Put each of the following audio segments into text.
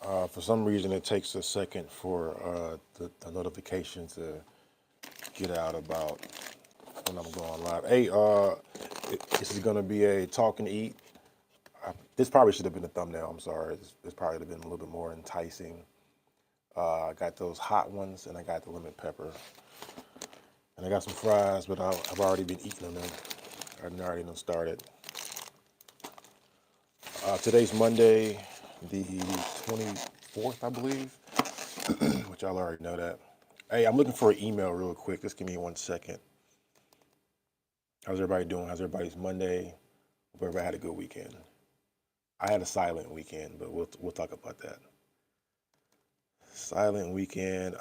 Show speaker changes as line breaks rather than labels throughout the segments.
For some reason, it takes a second for the notification to get out about when I'm going live. Hey, this is going to be a talk and eat. This probably should have been a thumbnail. I'm sorry. This probably would have been a little bit more enticing. I got those hot ones, and I got the lemon pepper. And I got some fries, but I've already been eating them. I've already done started. Today's Monday, the 24th, I believe, which y'all already know that. Hey, I'm looking for an email real quick. Just give me 1 second. How's everybody doing? How's everybody's Monday? Hope everybody had a good weekend. I had a silent weekend, but we'll talk about that. Silent weekend.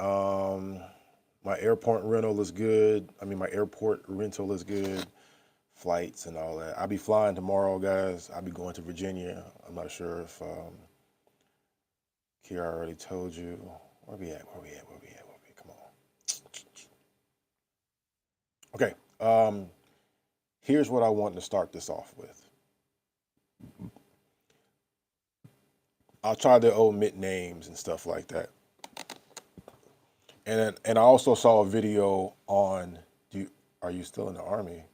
My airport rental is good. My airport rental is good. Flights and all that. I'll be flying tomorrow, guys. I'll be going to Virginia. I'm not sure if Kiara already told you. Where we at? Come on. Okay. Here's what I want to start this off with. I'll try to omit names and stuff like that. And I also saw a video on. Are you still in the Army?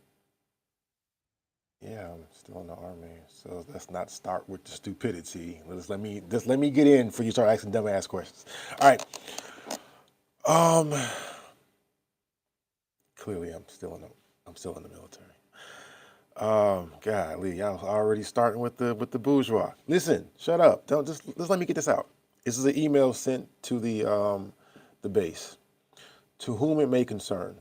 Yeah, I'm still in the Army. So let's not start with the stupidity. Let me get in before you start asking dumb ass questions. All right. Clearly I'm still in the military. Golly, y'all already starting with the bourgeois. Listen, shut up. Don't just let me get this out. This is an email sent to the base. To whom it may concern.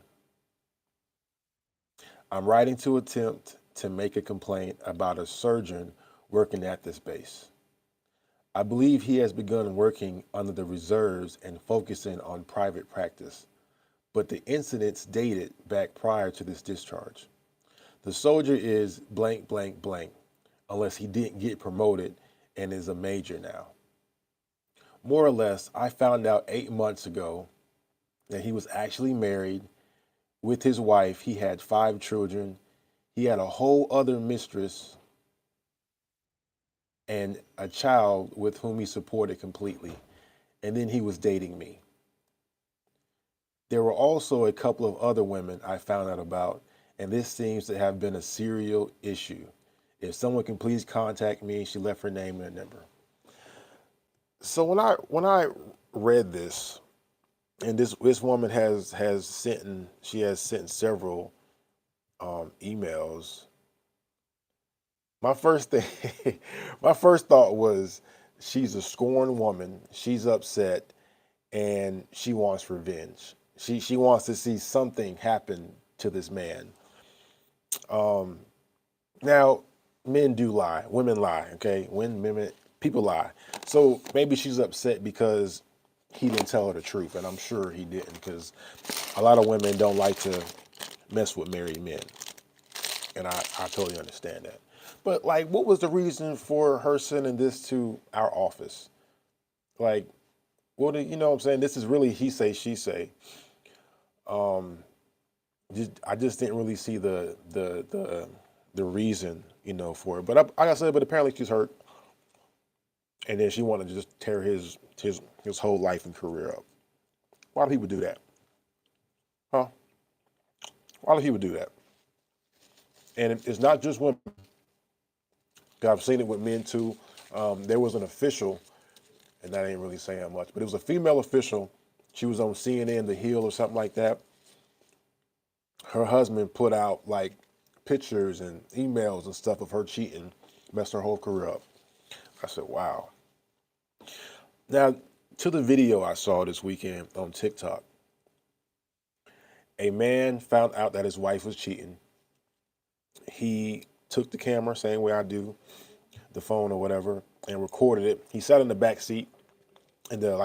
I'm writing to attempt to make a complaint about a surgeon working at this base. I believe he has begun working under the reserves and focusing on private practice, but the incidents dated back prior to this discharge. The soldier is blank, blank, blank, unless he didn't get promoted and is a major now. More or less, I found out 8 months ago that he was actually married. With his wife, he had 5 children. He had a whole other mistress and a child with whom he supported completely. And then he was dating me. There were also a couple of other women I found out about, and this seems to have been a serial issue. If someone can please contact me, she left her name and her number. So when I read this, and this woman has sent several emails. My first thought was, she's a scorned woman. She's upset, and she wants revenge. She wants to see something happen to this man. Now, men do lie. Women lie. Okay, people lie. So maybe she's upset because he didn't tell her the truth, and I'm sure he didn't, because a lot of women don't like to mess with married men, and I totally understand that. But like, what was the reason for her sending this to our office? Like, what do you know what I'm saying? This is really he say, she say. I just didn't really see the reason, for it. But like I said, but apparently she's hurt, and then she wanted to just tear his whole life and career up. Why do people do that? Huh? Why do people do that? And it's not just women. I've seen it with men too. There was an official, and that ain't really saying much, but it was a female official. She was on CNN, The Hill, or something like that. Her husband put out like pictures and emails and stuff of her cheating, messed her whole career up. I said, wow. Now, to the video I saw this weekend on TikTok, a man found out that his wife was cheating. He took the camera, same way I do, the phone or whatever, and recorded it. He sat in the back seat in the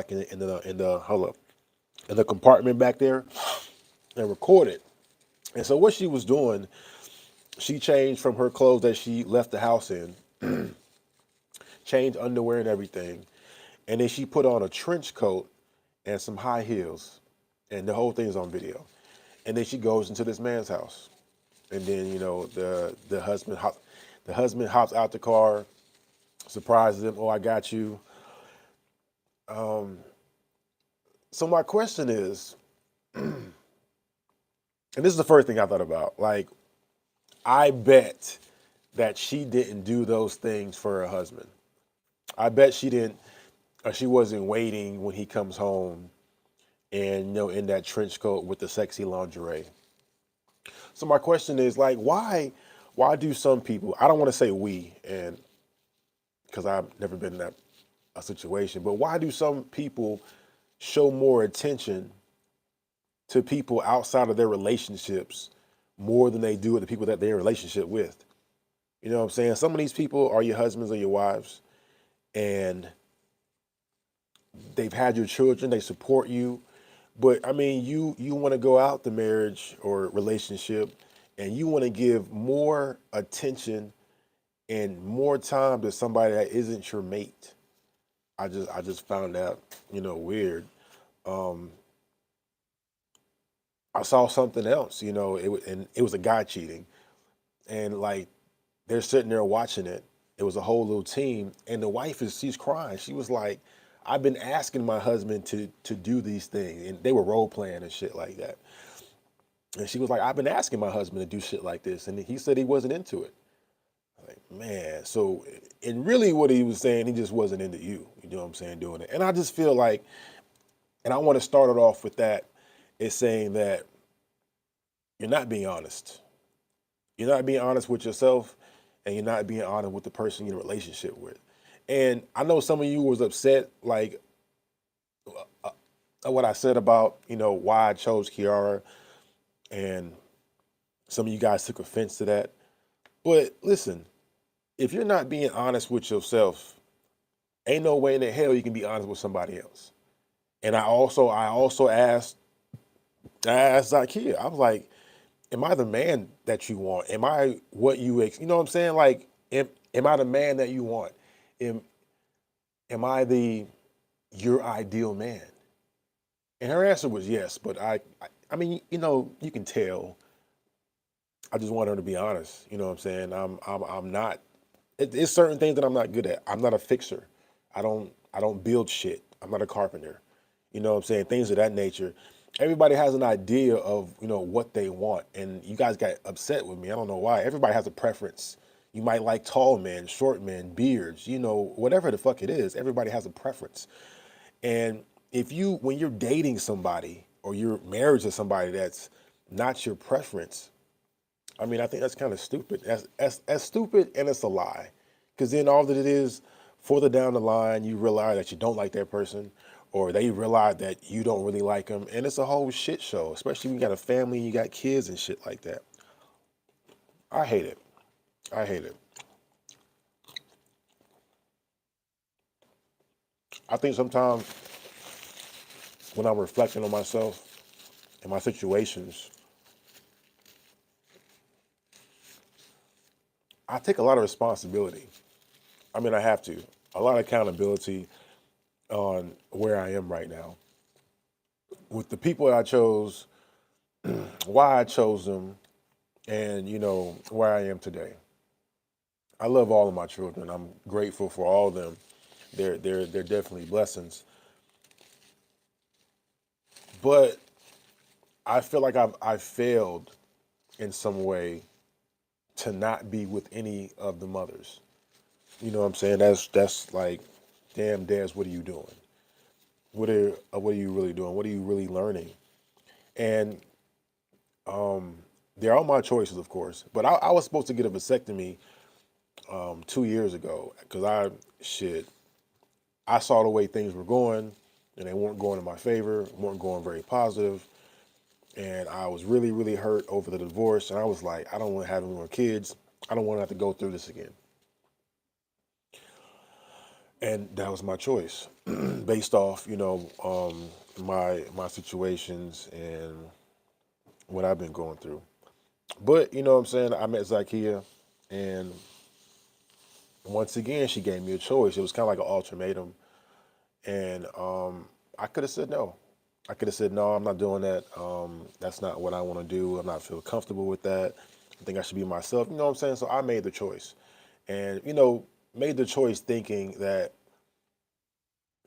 compartment back there and recorded. And so what she was doing, she changed from her clothes that she left the house in, changed underwear and everything, and then she put on a trench coat and some high heels, and the whole thing's on video. And then she goes into this man's house, and then the husband hops out the car, surprises him. Oh, I got you. So my question is, and this is the first thing I thought about. Like, I bet that she didn't do those things for her husband. I bet she didn't. She wasn't waiting when he comes home and in that trench coat with the sexy lingerie. So my question is like, why do some people? I don't want to say we, and because I've never been in that a situation, but why do some people show more attention to people outside of their relationships more than they do with the people that they're in a relationship with? You know what I'm saying? Some of these people are your husbands or your wives, and they've had your children, they support you. But I mean, you want to go out the marriage or relationship and you want to give more attention and more time to somebody that isn't your mate. I just found that, weird. Um, I saw something else, and it was a guy cheating, and like they're sitting there watching it. It was a whole little team, and the wife she's crying. She was like, "I've been asking my husband to do these things," and they were role playing and shit like that. And she was like, "I've been asking my husband to do shit like this," and he said he wasn't into it. Like, man, so and really what he was saying, he just wasn't into you. You know what I'm saying, doing it. And I just feel like, and I want to start it off with that, is saying that you're not being honest. You're not being honest with yourself, and you're not being honest with the person you're in a relationship with. And I know some of you was upset, like what I said about, why I chose Kiara, and some of you guys took offense to that. But listen, if you're not being honest with yourself, ain't no way in the hell you can be honest with somebody else. And I also asked Zakia, I was like, am I the man that you want? Am I what you know what I'm saying? Like, am I the man that you want? Am am I your ideal man? And her answer was yes, but I mean, you can tell. I just want her to be honest. You know what I'm saying? I'm not. It's certain things that I'm not good at. I'm not a fixer. I don't build shit. I'm not a carpenter. You know what I'm saying? Things of that nature. Everybody has an idea of what they want, and you guys got upset with me. I don't know why. Everybody has a preference. You might like tall men, short men, beards. Whatever the fuck it is. Everybody has a preference. And when you're dating somebody or you're married to somebody that's not your preference, I mean, I think that's kind of stupid. That's stupid, and it's a lie. Because then all that it is, further down the line, you realize that you don't like that person, or they realize that you don't really like them, and it's a whole shit show. Especially when you got a family, and you got kids and shit like that. I hate it. I hate it. I think sometimes when I'm reflecting on myself and my situations, I take a lot of responsibility. I mean, I have to. A lot of accountability on where I am right now. With the people I chose, why I chose them, and where I am today. I love all of my children. I'm grateful for all of them. They're definitely blessings. But I feel like I've failed in some way to not be with any of the mothers. You know what I'm saying? That's like, damn, Des, what are you doing? What are you really doing? What are you really learning? And they're all my choices, of course. But I was supposed to get a vasectomy 2 years ago because I saw the way things were going, and they weren't going in my favor, weren't going very positive, and I was really, really hurt over the divorce. And I was like, I don't want to have any more kids. I don't want to have to go through this again. And that was my choice, based off my situations and what I've been going through. But you know what I'm saying? I met Zakia, and once again, she gave me a choice. It was kind of like an ultimatum, and I could have said no. I could have said no. I'm not doing that. That's not what I want to do. I'm not feel comfortable with that. I think I should be myself. You know what I'm saying? So I made the choice, and made the choice thinking that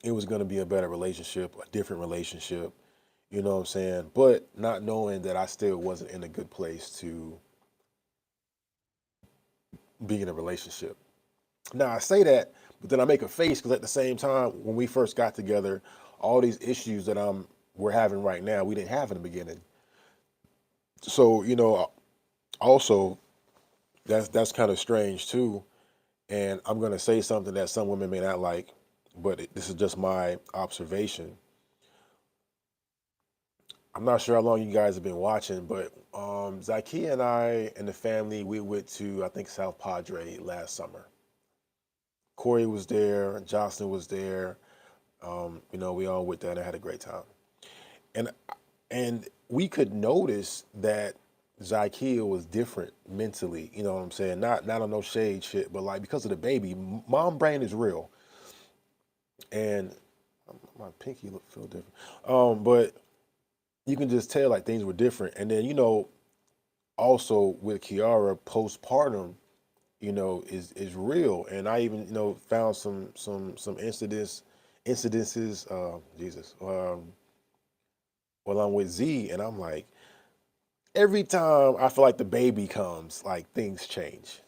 it was going to be a better relationship, a different relationship, you know what I'm saying? But not knowing that I still wasn't in a good place to be in a relationship. Now I say that, but then I make a face because at the same time, when we first got together, all these issues that we're having right now, we didn't have in the beginning. So, you know, also that's kind of strange too. And I'm going to say something that some women may not like, but this is just my observation. I'm not sure how long you guys have been watching, but Zakia and I and the family, we went to, I think, South Padre last summer. Corey was there, Jocelyn was there. You know, we all went there and had a great time. And we could notice that Zakia was different mentally. You know what I'm saying? Not on no shade shit, but like because of the baby, mom brain is real. And my pinky look feel different. But you can just tell like things were different. And then, you know, also with Kiara, postpartum, you know, is real. And I even, you know, found some incidences, Jesus, while I'm with Z, and I'm like, every time I feel like the baby comes, like things change.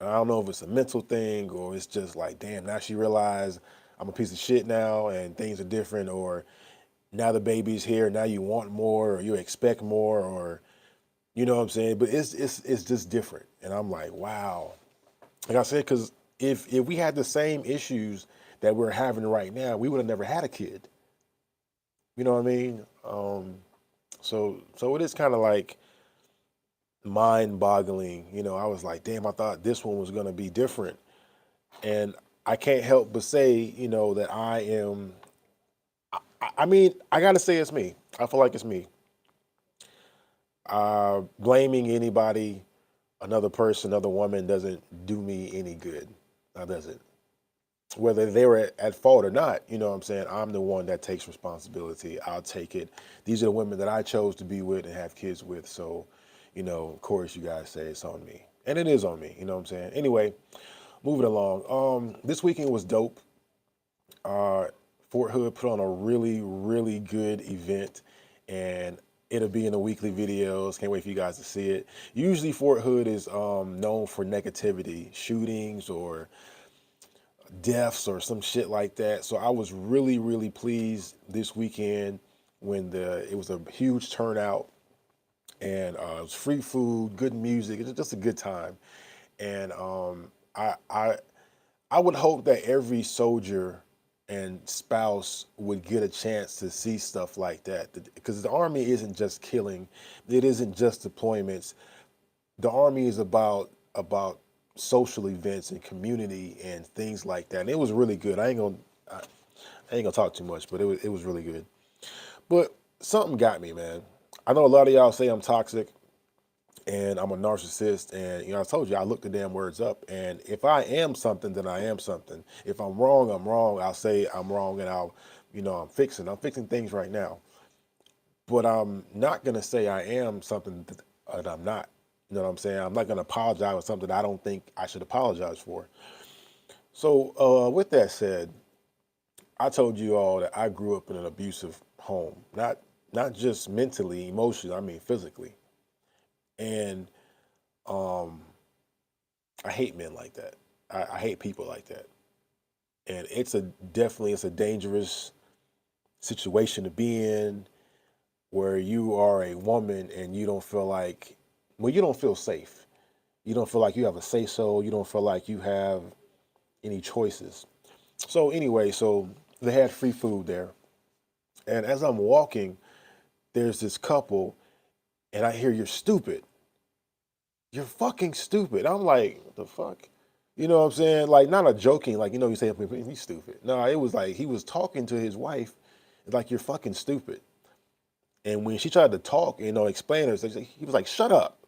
I don't know if it's a mental thing or it's just like, damn, now she realized I'm a piece of shit now and things are different, or now the baby's here, now you want more or you expect more, or you know what I'm saying? But it's just different. And I'm like, wow. Like I said, because if we had the same issues that we're having right now, we would have never had a kid. You know what I mean? So it is kind of like mind-boggling. You know, I was like, damn, I thought this one was gonna be different, and I can't help but say, you know, that I am. I mean, I gotta say it's me. I feel like it's me. Blaming anybody, another person, another woman doesn't do me any good. That doesn't. Whether they were at fault or not, you know what I'm saying? I'm the one that takes responsibility. I'll take it. These are the women that I chose to be with and have kids with. So, you know, of course, you guys say it's on me. And it is on me, you know what I'm saying? Anyway, moving along. This weekend was dope. Fort Hood put on a really, really good event, and it'll be in the weekly videos. Can't wait for you guys to see it. Usually, Fort Hood is known for negativity, shootings, or deaths or some shit like that. So I was really, really pleased this weekend when it was a huge turnout, and it was free food, good music. It was just a good time. And I would hope that every soldier and spouse would get a chance to see stuff like that, because the Army isn't just killing, it isn't just deployments. The Army is about social events and community and things like that. And it was really good. I ain't gonna talk too much, but it was really good. But something got me, man. I know a lot of y'all say I'm toxic and I'm a narcissist, and you know, I told you I looked the damn words up. And if I am something, then I am something. If I'm wrong, I'm wrong. I'll say I'm wrong, and I'm fixing things right now. But I'm not gonna say I am something that I'm not. You know what I'm saying? I'm not gonna apologize for something I don't think I should apologize for. So with that said, I told you all that I grew up in an abusive home, not just mentally, emotionally, I mean physically. And um, I hate men like that. I hate people like that. And it's a dangerous situation to be in, where you are a woman and you don't feel like, well, you don't feel safe. You don't feel like you have a say so. You don't feel like you have any choices. So anyway, so they had free food there. And as I'm walking, there's this couple, and I hear, "You're stupid. You're fucking stupid." I'm like, "What the fuck?" You know what I'm saying? Like, not a joking, like, you know, you say, "He's stupid." No, it was like he was talking to his wife, like, "You're fucking stupid." And when she tried to talk, you know, explain her, he was like, "Shut up."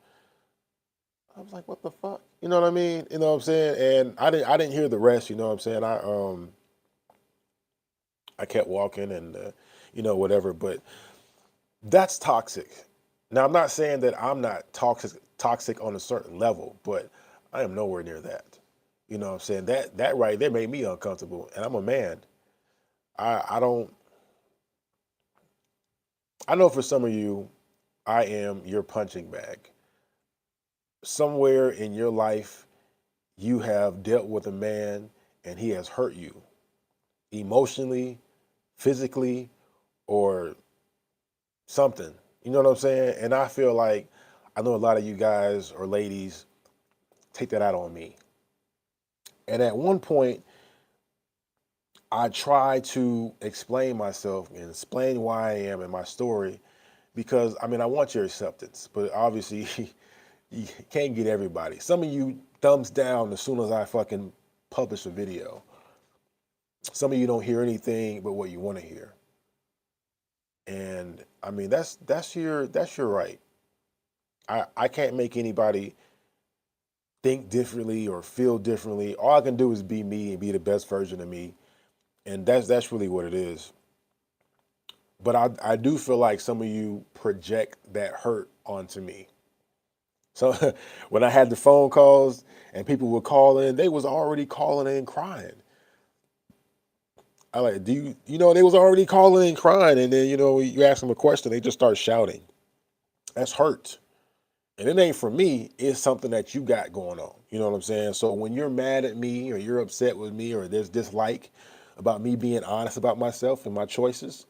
I was like, "What the fuck?" You know what I mean? You know what I'm saying? And I didn't hear the rest. You know what I'm saying? I kept walking and you know, whatever. But that's toxic. Now I'm not saying that I'm not toxic on a certain level, but I am nowhere near that. You know what I'm saying? That right there made me uncomfortable, and I'm a man. I don't. I know for some of you, I am your punching bag. Somewhere in your life, you have dealt with a man and he has hurt you emotionally, physically, or something. You know what I'm saying? And I feel like I know a lot of you guys or ladies take that out on me. And at one point, I try to explain myself and explain why I am and my story because I mean, I want your acceptance, but obviously you can't get everybody. Some of you thumbs down as soon as I fucking publish a video. Some of you don't hear anything but what you want to hear. And I mean, that's your right. I can't make anybody think differently or feel differently. All I can do is be me and be the best version of me. And that's really what it is. But I do feel like some of you project that hurt onto me. So when I had the phone calls and people would call in, they was already calling in crying. I like, they was already calling in crying, and then you ask them a question, they just start shouting. That's hurt. And it ain't for me, it's something that you got going on. You know what I'm saying? So when you're mad at me or you're upset with me or there's dislike about me being honest about myself and my choices,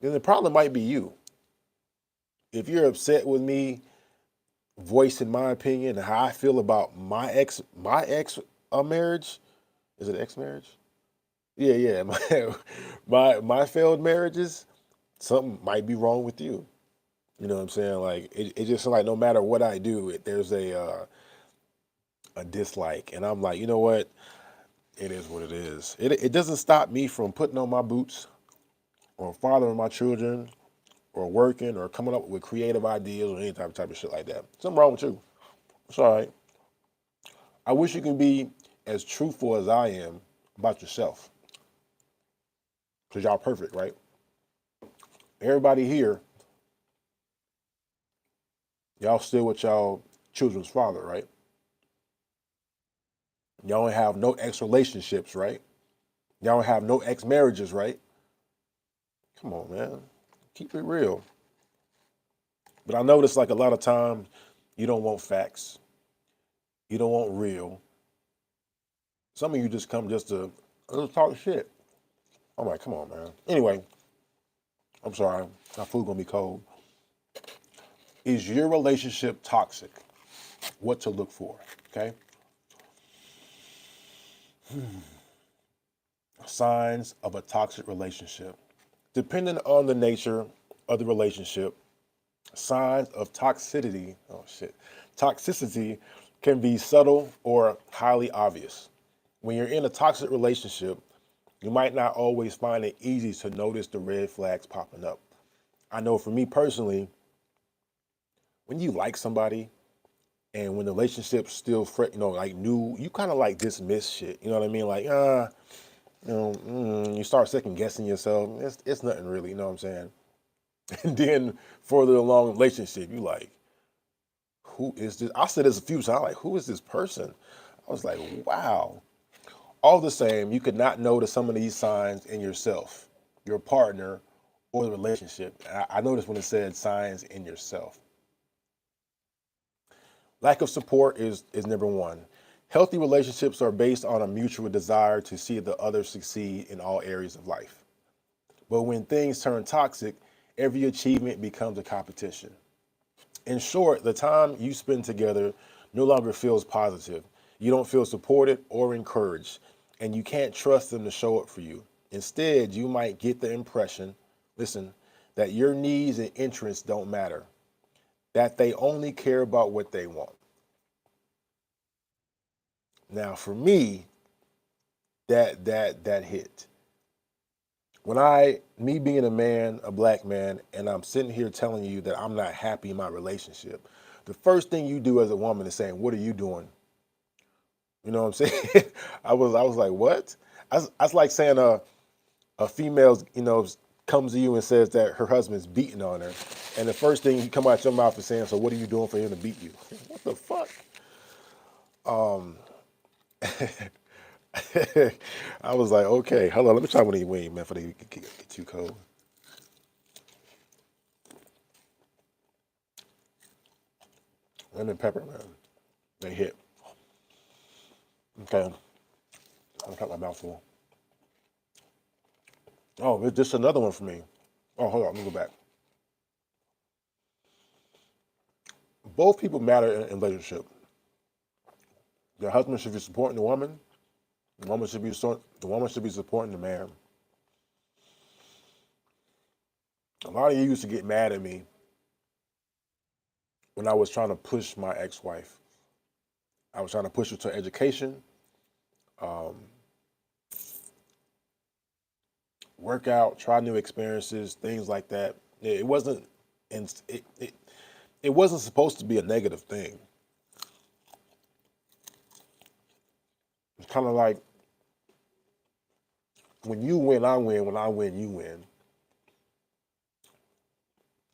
then the problem might be you. If you're upset with me voicing my opinion and how I feel about my ex marriage, is it ex marriage? Yeah, my failed marriages, something might be wrong with you. You know what I'm saying? Like it just like no matter what I do, there's a dislike, and I'm like, you know what? It is what it is. It doesn't stop me from putting on my boots or fathering my children or working or coming up with creative ideas or any type of shit like that. Something wrong with you. It's all right. I wish you can be as truthful as I am about yourself. Because y'all perfect, right? Everybody here, y'all still with y'all children's father, right? Y'all don't have no ex relationships, right? Y'all don't have no ex marriages, right? Come on, man. Keep it real. But I notice like a lot of times you don't want facts. You don't want real. Some of you just come just to talk shit. I'm like, come on, man. Anyway, I'm sorry. My food gonna be cold. Is your relationship toxic? What to look for? Okay. Signs of a toxic relationship. Depending on the nature of the relationship, signs of toxicity can be subtle or highly obvious. When you're in a toxic relationship, you might not always find it easy to notice the red flags popping up. I know for me personally, when you like somebody and when the relationship's still like new, you kind of like dismiss shit. You know what I mean? Like, you start second guessing yourself. It's nothing really. You know what I'm saying? And then further along in the relationship, you like, who is this? I said this a few times. I'm like, who is this person? I was like, wow. All the same, you could not notice some of these signs in yourself, your partner, or the relationship. I noticed when it said signs in yourself. Lack of support is number one. Healthy relationships are based on a mutual desire to see the other succeed in all areas of life. But when things turn toxic, every achievement becomes a competition. In short, the time you spend together no longer feels positive. You don't feel supported or encouraged, and you can't trust them to show up for you. Instead, you might get the impression, listen, that your needs and interests don't matter, that they only care about what they want. Now, for me, that hit. When me being a man, a black man, and I'm sitting here telling you that I'm not happy in my relationship, the first thing you do as a woman is saying, "What are you doing?" You know what I'm saying? I was like, "What?" That's like saying a female, comes to you and says that her husband's beating on her, and the first thing you come out your mouth is saying, "So what are you doing for him to beat you?" What the fuck? Um, I was like, okay, hold on, let me try one of these wings, man, for they get too cold. Lemon pepper, man, they hit. Okay, I'm cut my mouth full. Oh, it's just another one for me. Oh, hold on, let me go back. Both people matter in a relationship. The husband should be supporting the woman. The woman should be supporting the man. A lot of you used to get mad at me when I was trying to push my ex-wife. I was trying to push her to education, um, work out, try new experiences, things like that. It wasn't, and it wasn't supposed to be a negative thing. It's kind of like when you win, I win. When I win, you win.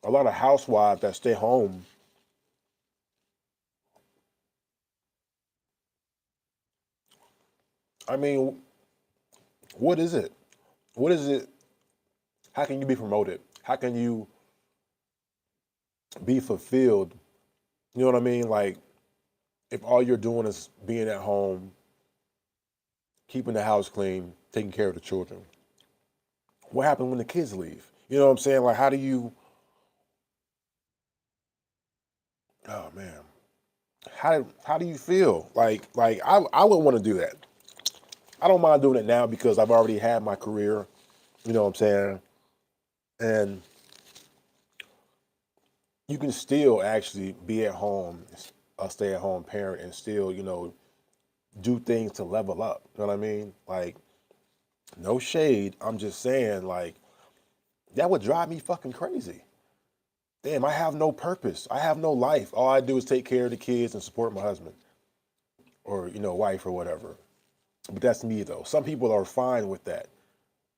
A lot of housewives that stay home, I mean, what is it? What is it? How can you be promoted? How can you be fulfilled? You know what I mean? Like, if all you're doing is being at home, keeping the house clean, taking care of the children, what happens when the kids leave? You know what I'm saying? Like, how do you, oh man, how do you feel? Like I wouldn't want to do that. I don't mind doing it now because I've already had my career. You know what I'm saying? And you can still actually be at home, a stay-at-home parent, and still, do things to level up. You know what I mean? Like, no shade. I'm just saying, like, that would drive me fucking crazy. Damn, I have no purpose. I have no life. All I do is take care of the kids and support my husband or, wife or whatever. But that's me though. Some people are fine with that,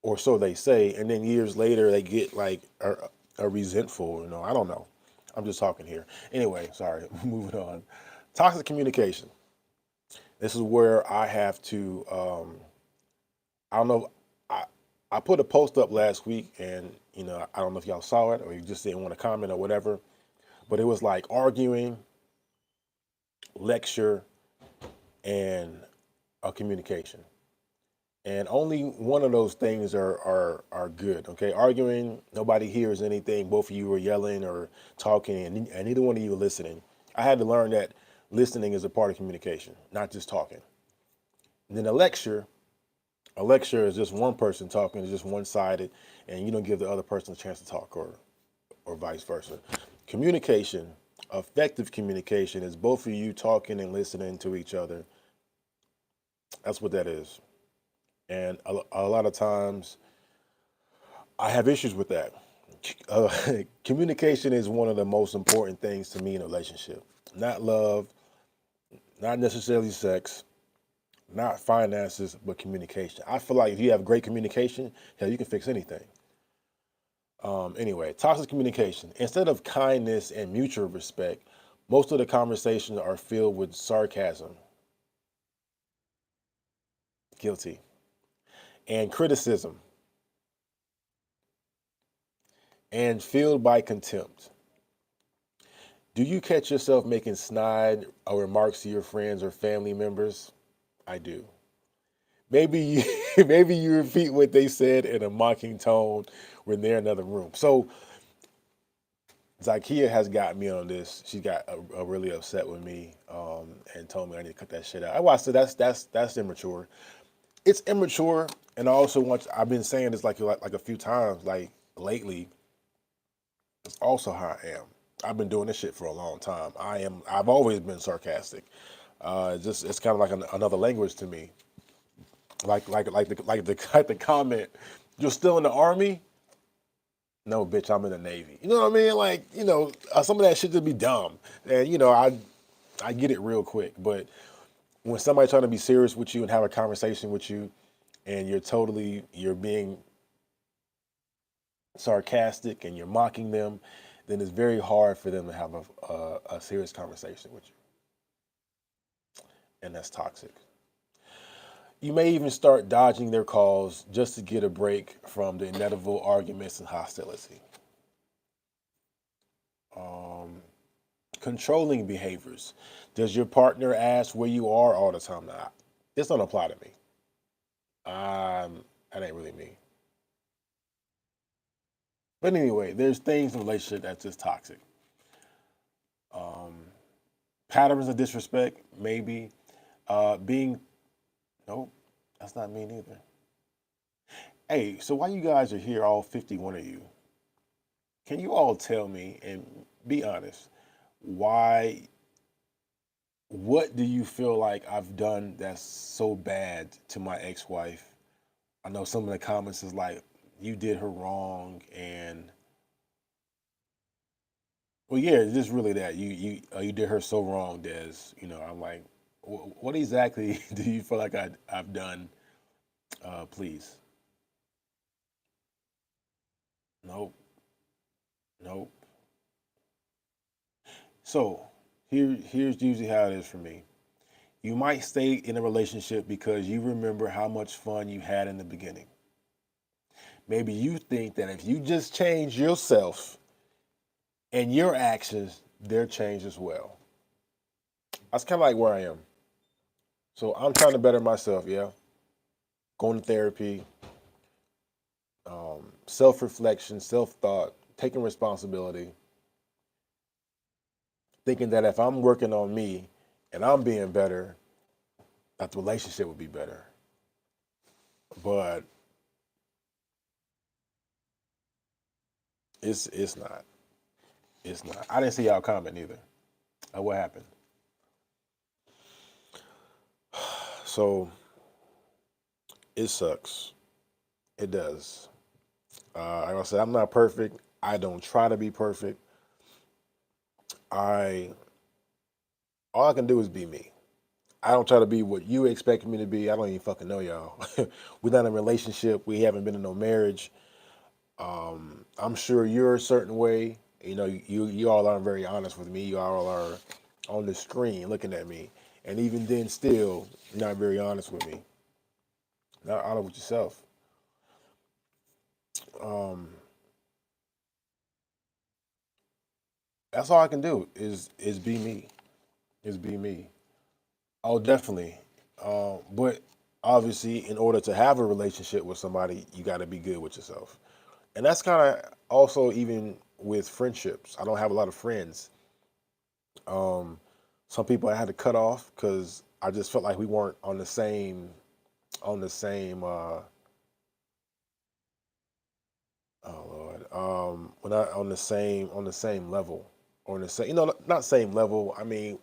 or so they say, and then years later they get like a resentful. I don't know. I'm just talking here. Anyway, sorry. Moving on. Toxic communication. This is where I have to. I don't know. I I put a post up last week, and I don't know if y'all saw it or you just didn't want to comment or whatever. But it was like arguing, lecture, and a communication. And only one of those things are good. Okay, arguing, nobody hears anything. Both of you are yelling or talking, and neither one of you are listening. I had to learn that listening is a part of communication, not just talking. And then a lecture is just one person talking, it's just one sided, and you don't give the other person a chance to talk, or vice versa. Communication, effective communication, is both of you talking and listening to each other. That's what that is. And a lot of times I have issues with that. Uh, Communication is one of the most important things to me in a relationship. Not love, not necessarily sex, not finances, but communication. I feel like if you have great communication, hell, you can fix anything. Anyway, toxic communication. Instead of kindness and mutual respect, most of the conversations are filled with sarcasm, guilty, and criticism, and filled by contempt. Do you catch yourself making snide remarks to your friends or family members? I do. Maybe you, maybe you repeat what they said in a mocking tone when they're in another room. So Zakia has got me on this. She got really upset with me, and told me I need to cut that shit out. I watched it. That's immature. It's immature, and I also I've been saying this like a few times, like lately. It's also how I am. I've been doing this shit for a long time. I've always been sarcastic. It's kind of like another language to me. Like the comment, you're still in the army? No, bitch, I'm in the Navy. You know what I mean? Like, some of that shit just be dumb. And I get it real quick. But when somebody's trying to be serious with you and have a conversation with you, and you're being sarcastic and you're mocking them, then it's very hard for them to have a serious conversation with you, and that's toxic. You may even start dodging their calls just to get a break from the inevitable arguments and hostility. Um, Controlling behaviors. Does your partner ask where you are all the time? Nah, this don't apply to me. That ain't really me. But anyway, there's things in a relationship that's just toxic. Um, Patterns of disrespect, maybe. Being, nope, that's not me neither. Hey, so why you guys are here, all 51 of you, can you all tell me and be honest, why, what do you feel like I've done that's so bad to my ex-wife? I know some of the comments is like, you did her wrong, and well, yeah, it's just really that you did her so wrong, Des. I'm like, what exactly do you feel like I've done? Please, nope, nope. So here's usually how it is for me. You might stay in a relationship because you remember how much fun you had in the beginning. Maybe you think that if you just change yourself and your actions, they'll change as well. That's kind of like where I am. So I'm trying to better myself, yeah. Going to therapy, self reflection, self thought, taking responsibility, thinking that if I'm working on me and I'm being better, that the relationship would be better. But it's not. It's not. I didn't see y'all comment either. What happened? So it sucks. It does. Like I said, I'm not perfect. I don't try to be perfect. I all I can do is be me. I don't try to be what you expect me to be. I don't even fucking know y'all. We're not in a relationship. We haven't been in no marriage. I'm sure you're a certain way. You all aren't very honest with me. You all are on the screen looking at me, and even then, still not very honest with me. Not honest with yourself. Um, that's all I can do is be me. Is be me. Oh, definitely. But obviously, in order to have a relationship with somebody, you got to be good with yourself. And that's kind of also even with friendships. I don't have a lot of friends. Um, some people I had to cut off because I just felt like we weren't on the same. Oh Lord, we're not on the same level, or on the same. Not same level. I mean,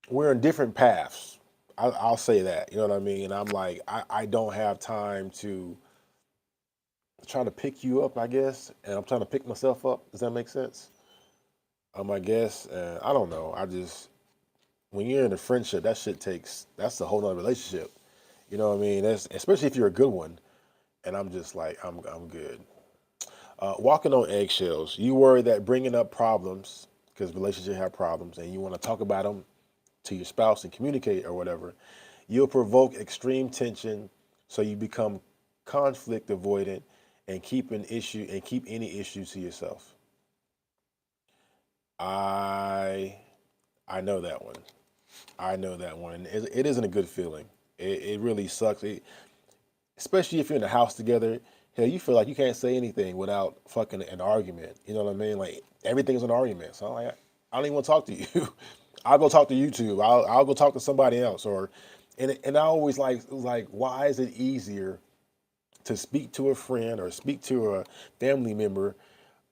we're in different paths. I'll say that. You know what I mean? And I'm like, I don't have time to try to pick you up, I guess, and I'm trying to pick myself up. Does that make sense? I guess I don't know. I just when you're in a friendship, that's a whole nother relationship. You know what I mean? That's especially if you're a good one. And I'm just like I'm good. Walking on eggshells. You worry that bringing up problems because relationships have problems, and you want to talk about them to your spouse and communicate or whatever. You'll provoke extreme tension, so you become conflict avoidant and keep any issue to yourself. I I know that one. I know that one. And it isn't a good feeling. It really sucks. Especially if you're in the house together. Hell, you feel like you can't say anything without fucking an argument. You know what I mean? Like everything's an argument. So I'm like, I don't even want to talk to you. I'll go talk to YouTube. I'll go talk to somebody else. And I always like why is it easier to speak to a friend or speak to a family member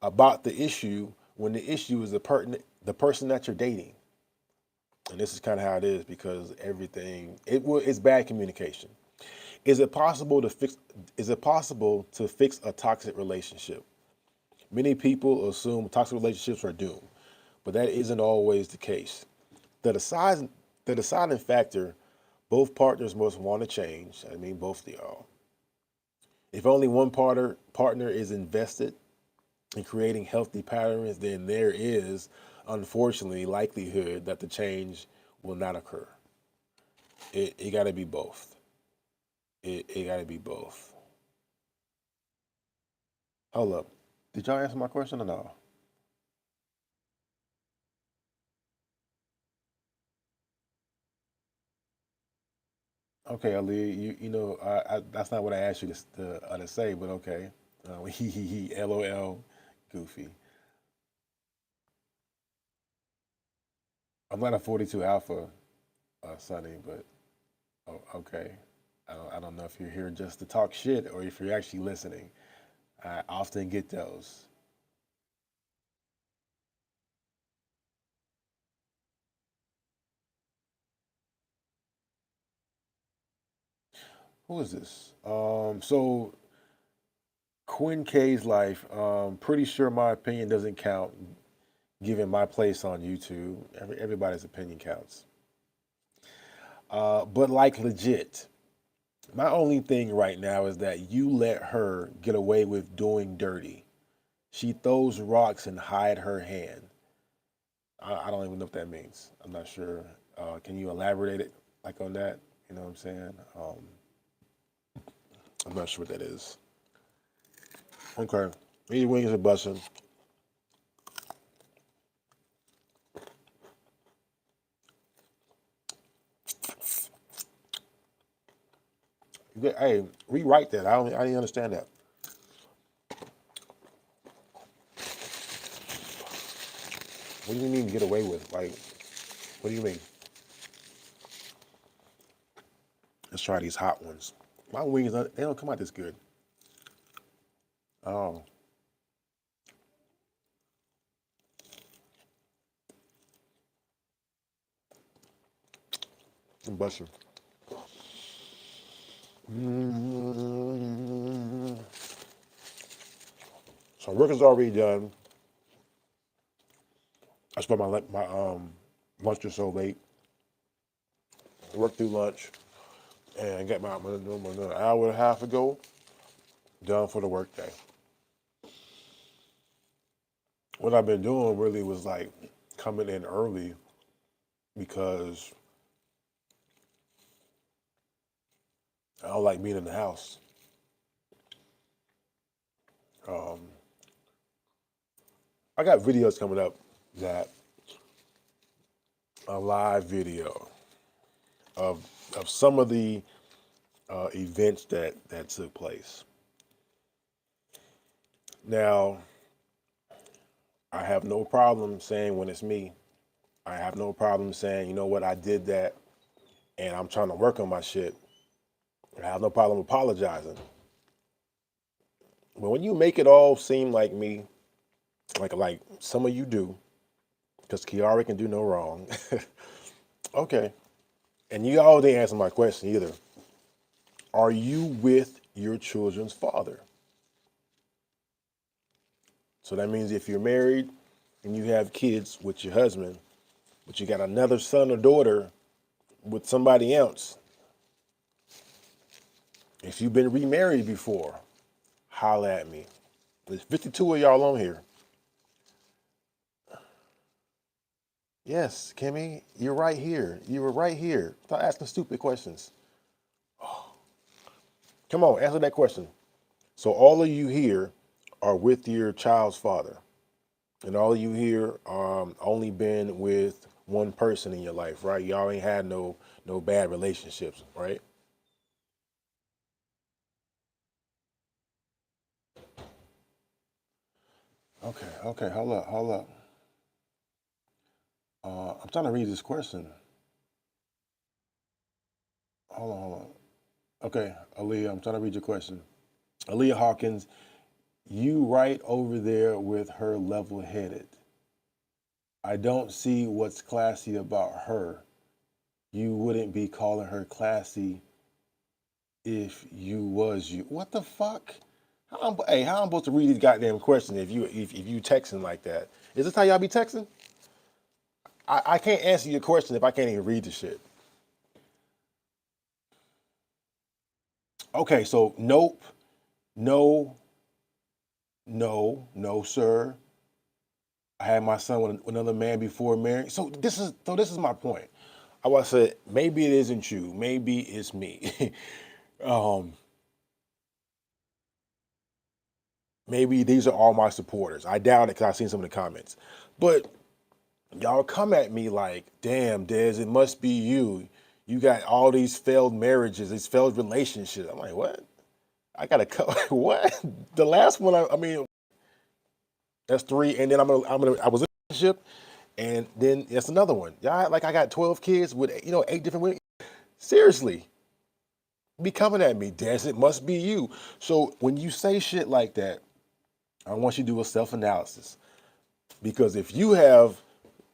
about the issue when the issue is the person that you're dating? And this is kind of how it is because it's bad communication. Is it possible to fix a toxic relationship? Many people assume toxic relationships are doomed, but that isn't always the case. The deciding the deciding factor, both partners must want to change. I mean both of y'all. If only one partner is invested in creating healthy patterns, then there is unfortunately likelihood that the change will not occur. It got to be both. It got to be both. Hold up. Did y'all answer my question or no? Okay, Ali, you know, that's not what I asked you to say, but okay. LOL, goofy. I'm not a 42 alpha, Sonny, but okay. I don't know if you're here just to talk shit or if you're actually listening. I often get those. Who is this? So Quinn K's life. Pretty sure my opinion doesn't count, given my place on YouTube. Everybody's opinion counts. But like legit, my only thing right now is that you let her get away with doing dirty. She throws rocks and hide her hand. I don't even know what that means. I'm not sure. Can you elaborate it like on that? You know what I'm saying? I'm not sure what that is. Okay. Eat wings and busting. Hey, rewrite that. I didn't understand that. What do you mean get away with? Like, what do you mean? Let's try these hot ones. My wings, they don't come out this good. Oh, some butter. Mm. So work is already done. I spent my lunch or so late. Worked through lunch and got my another hour and a half ago done for the workday. What I've been doing really was like coming in early because I don't like being in the house. Um, I got videos coming up that a live video of some of the events that took place. Now, I have no problem saying when it's me. I have no problem saying, you know what, I did that and I'm trying to work on my shit. I have no problem apologizing. But when you make it all seem like me, like some of you do, because Kiara can do no wrong. Okay. And you all didn't answer my question either. Are you with your children's father? So that means if you're married and you have kids with your husband, but you got another son or daughter with somebody else, if you've been remarried before, holla at me. There's 52 of y'all on here. Yes, Kimmy, you're right here. You were right here. Stop asking stupid questions. Come on, answer that question. So all of you here are with your child's father, and all of you here only been with one person in your life, right? Y'all ain't had no bad relationships, right? Okay, hold up. I'm trying to read this question. Hold on. Okay, Aaliyah, I'm trying to read your question. Aaliyah Hawkins, you right over there with her level headed. I don't see what's classy about her. You wouldn't be calling her classy if you was you. What the fuck? How I'm supposed to read these goddamn questions if you texting like that? Is this how y'all be texting? I can't answer your question if I can't even read the shit. Okay, so nope, no, no, sir. I had my son with another man before marrying. So this is my point. I was say maybe it isn't you, maybe it's me. um, maybe these are all my supporters. I doubt it because I've seen some of the comments, but y'all come at me like, damn, Dez, it must be you. You got all these failed marriages, these failed relationships. I'm like, what? I got to cut. What? The last one, I mean, that's three. And then I was in a relationship, and then that's another one. Y'all, like I got 12 kids with, 8 different women. Seriously, be coming at me, Dez, it must be you. So when you say shit like that, I want you to do a self-analysis. Because if you have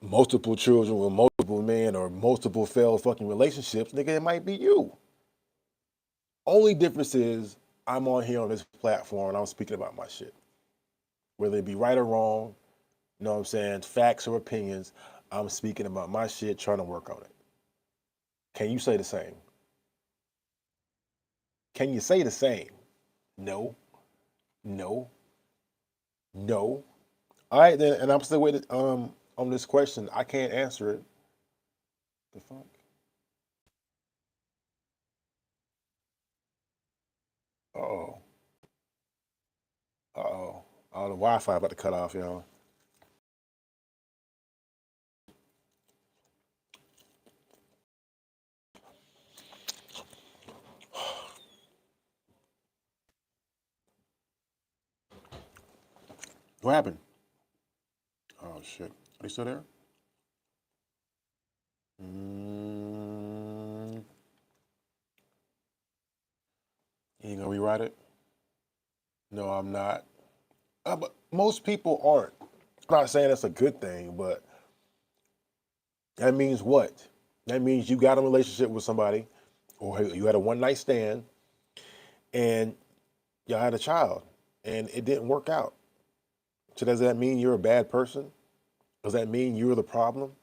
multiple children with multiple men or multiple failed fucking relationships, nigga, it might be you. Only difference is I'm on here on this platform and I'm speaking about my shit. Whether it be right or wrong, you know what I'm saying, facts or opinions, I'm speaking about my shit, trying to work on it. Can you say the same? Can you say the same? No, no, no. All right, then, and I'm still waiting on this question. I can't answer it. The fuck? Uh-oh. Uh-oh. Oh, the Wi-Fi about to cut off, y'all. What happened? Oh shit. Are you still there? You ain't gonna rewrite it? No, I'm not. But most people aren't. I'm not saying that's a good thing, but that means what? That means you got a relationship with somebody, or you had a one night stand, and y'all had a child, and it didn't work out. So does that mean you're a bad person? Does that mean you're the problem?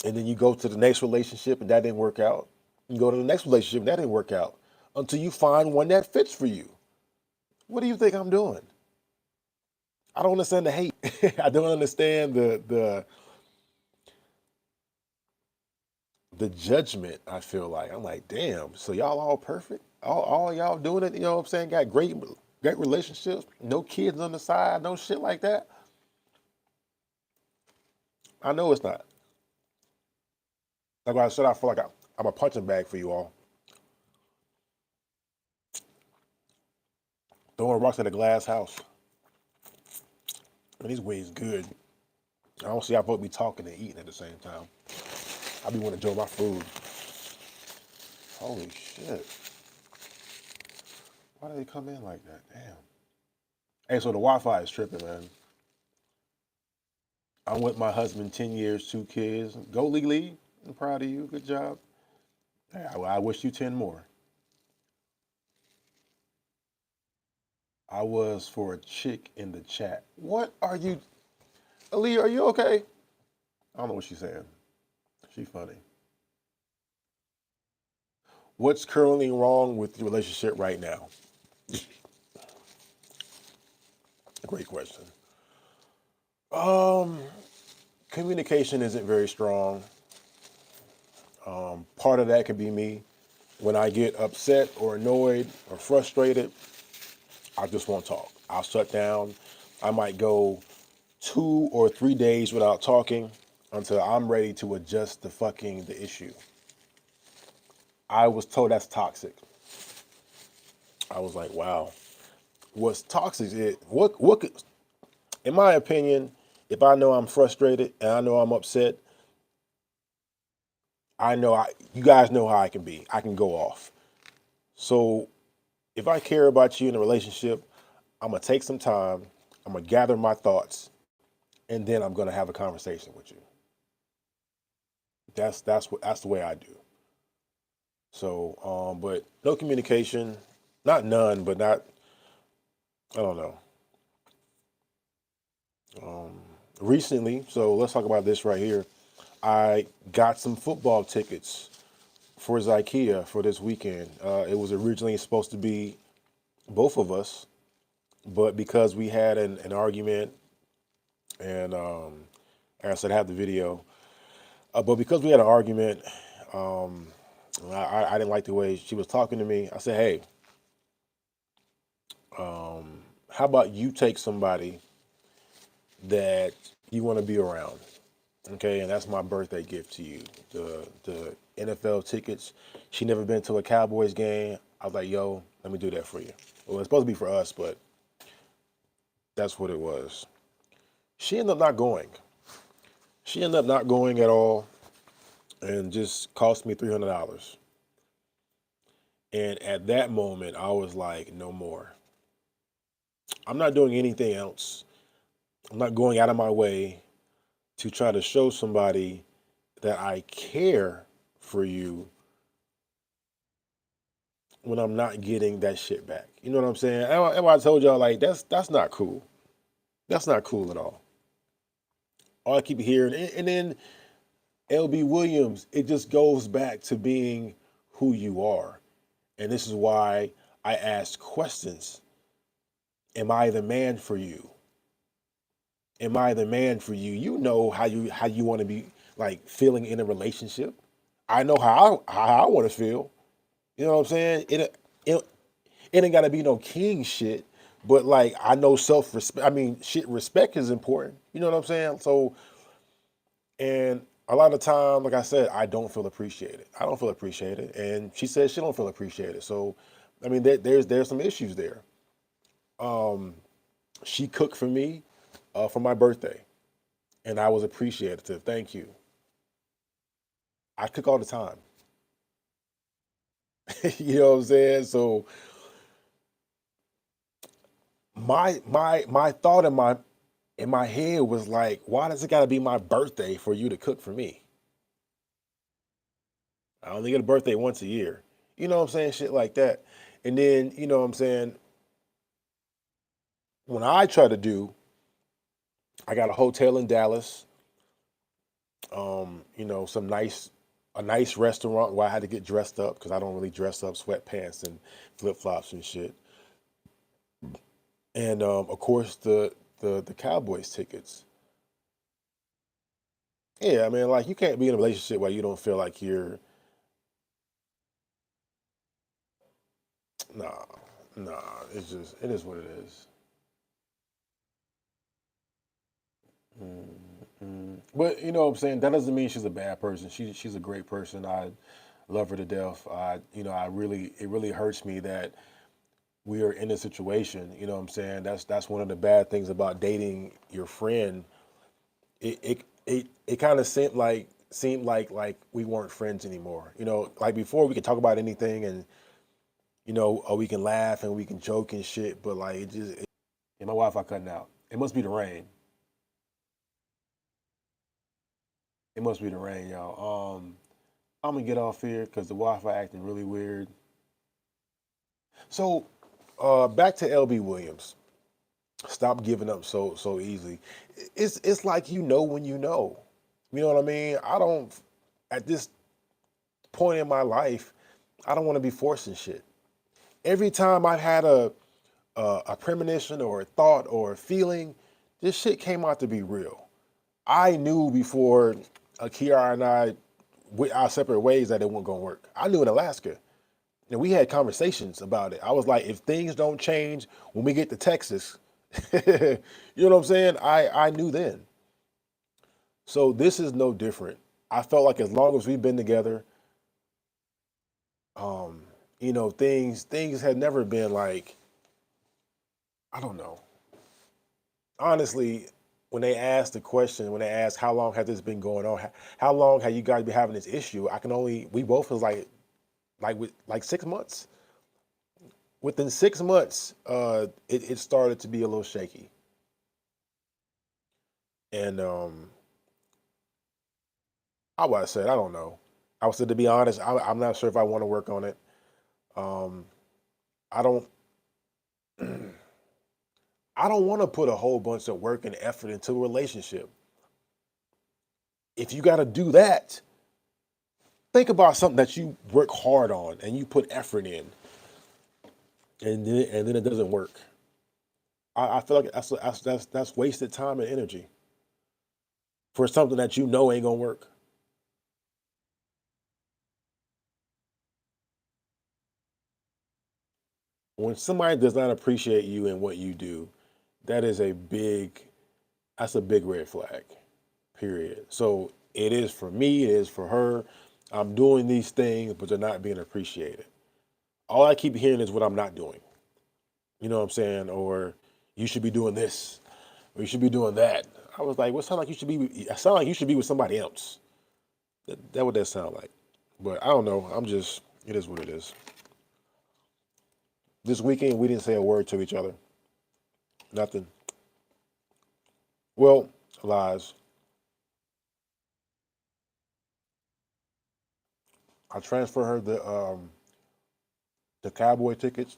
And then you go to the next relationship and that didn't work out. You go to the next relationship and that didn't work out until you find one that fits for you. What do you think I'm doing? I don't understand the hate. I don't understand the judgment. I feel like I'm like, damn. So y'all all perfect? All y'all doing it? You know what I'm saying? Got great relationships, no kids on the side, no shit like that. I know it's not. Like I said, I feel like I'm a punching bag for you all. Throwing rocks at a glass house. And these ways good. I don't see how both be talking and eating at the same time. I be want to enjoy my food. Holy shit. Why do they come in like that? Damn. Hey, so the Wi-Fi is tripping, man. I'm with my husband 10 years, 2 kids. Go Lee. I'm proud of you. Good job. Hey, I wish you 10 more. I was for a chick in the chat. What are you? Aaliyah, are you okay? I don't know what she's saying. She's funny. What's currently wrong with the relationship right now? Great question. Um, Communication isn't very strong. Part of that could be me. When I get upset or annoyed or frustrated, I just won't talk. I'll shut down. I might go 2 or 3 days without talking until I'm ready to adjust the issue. I was told that's toxic. I was like, wow. What's toxic is in my opinion, if I know I'm frustrated and I know I'm upset, you guys know how I can be. I can go off. So if I care about you in a relationship, I'm gonna take some time. I'm gonna gather my thoughts, and then I'm gonna have a conversation with you. That's the way I do. So, but no communication, not none, but not. I don't know. Recently, so let's talk about this right here. I got some football tickets for Zykia for this weekend. It was originally supposed to be both of us, but because we had an argument, and as I said, I have the video. But because we had an argument, I didn't like the way she was talking to me. I said, hey, how about you take somebody that you want to be around? Okay, and that's my birthday gift to you. The NFL tickets. She never been to a Cowboys game. I was like, yo, let me do that for you. Well, it's supposed to be for us, but that's what it was. She ended up not going. She ended up not going at all and just cost me $300. And at that moment, I was like, no more. I'm not doing anything else. I'm not going out of my way to try to show somebody that I care for you when I'm not getting that shit back. You know what I'm saying? And I told y'all, like, that's not cool. That's not cool at all. All I keep hearing, and then LB Williams, it just goes back to being who you are. And this is why I ask questions. Am I the man for you? Am I the man for you? You know how you want to be like feeling in a relationship. I know how I want to feel. You know what I'm saying? It ain't got to be no king shit, but like I know self respect. I mean, shit, respect is important. You know what I'm saying? So, and a lot of time, like I said, I don't feel appreciated. I don't feel appreciated, and she says she don't feel appreciated. So, I mean, there's some issues there. She cooked for me for my birthday, and I was appreciative. Thank you. I cook all the time. You know what I'm saying? So my thought in my head was like, why does it got to be my birthday for you to cook for me? I only get a birthday once a year. You know what I'm saying? Shit like that. And then, you know what I'm saying? When I try to do, I got a hotel in Dallas, some a nice restaurant where I had to get dressed up because I don't really dress up, sweatpants and flip flops and shit. And of course the Cowboys tickets. Yeah, I mean, like you can't be in a relationship where you don't feel like you're nah, nah. It is what it is. But you know what I'm saying? That doesn't mean she's a bad person. She's a great person. I love her to death. It really hurts me that we are in a situation. You know what I'm saying? That's one of the bad things about dating your friend. It kind of seemed like we weren't friends anymore. You know, like before we could talk about anything and or we can laugh and we can joke and shit. But like yeah, my Wi-Fi cutting out. It must be the rain. It must be the rain, y'all. I'm gonna get off here because the Wi-Fi acting really weird. So, back to LB Williams. Stop giving up so easily. It's like you know when you know. You know what I mean? I don't. At this point in my life, I don't want to be forcing shit. Every time I've had a premonition or a thought or a feeling, this shit came out to be real. I knew before Kiara and I went our separate ways that it wasn't gonna work. I knew in Alaska. And we had conversations about it. I was like, if things don't change when we get to Texas, you know what I'm saying? I knew then. So this is no different. I felt like as long as we've been together, um, things had never been like, I don't know. Honestly, when they asked the question, when they asked how long has this been going on, how long have you guys been having this issue? We both was like 6 months. Within 6 months, it started to be a little shaky. And I would have said, I don't know. I would say, to be honest, I'm not sure if I want to work on it. Um, I don't, I don't want to put a whole bunch of work and effort into a relationship. If you got to do that, think about something that you work hard on and you put effort in, and then it doesn't work. I feel like that's wasted time and energy for something that you know ain't gonna work. When somebody does not appreciate you and what you do, that is that's a big red flag, period. So it is for me, it is for her. I'm doing these things, but they're not being appreciated. All I keep hearing is what I'm not doing. You know what I'm saying? Or you should be doing this, or you should be doing that. I was like, what sound like you should be? I sound like you should be with somebody else. That what that sound like. But I don't know. It is what it is. This weekend, we didn't say a word to each other. Nothing. Well, lies. I transferred her the Cowboy tickets.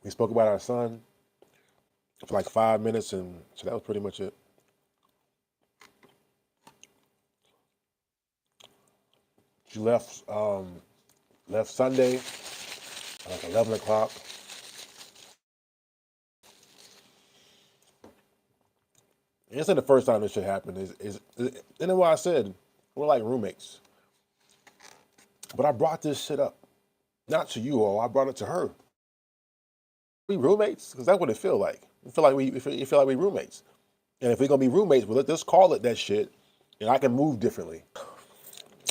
We spoke about our son for like 5 minutes, and so that was pretty much it. She left Sunday at like 11 o'clock. And it's not the first time this shit happened. And then what I said, we're like roommates. But I brought this shit up, not to you all. I brought it to her. We roommates, because that's what it feel like. It feel like it feel like we roommates. And if we're gonna be roommates, well, let's call it that shit, and I can move differently.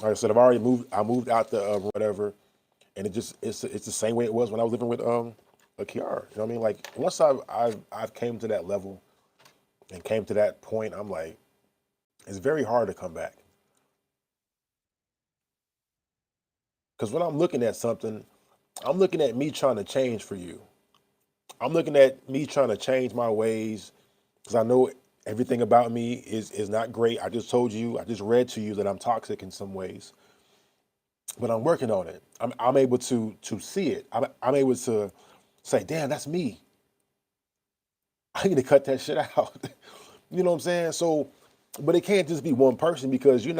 Like I said, I've already moved. I moved out the whatever, and it's the same way it was when I was living with a Kiara. You know what I mean? Like once I've came to that level and came to that point, I'm like, it's very hard to come back. Because when I'm looking at something, I'm looking at me trying to change for you. I'm looking at me trying to change my ways because I know everything about me is not great. I just told you, I just read to you that I'm toxic in some ways, but I'm working on it. I'm able to see it. I'm able to say, damn, that's me. I need to cut that shit out. You know what I'm saying? So, but it can't just be one person because you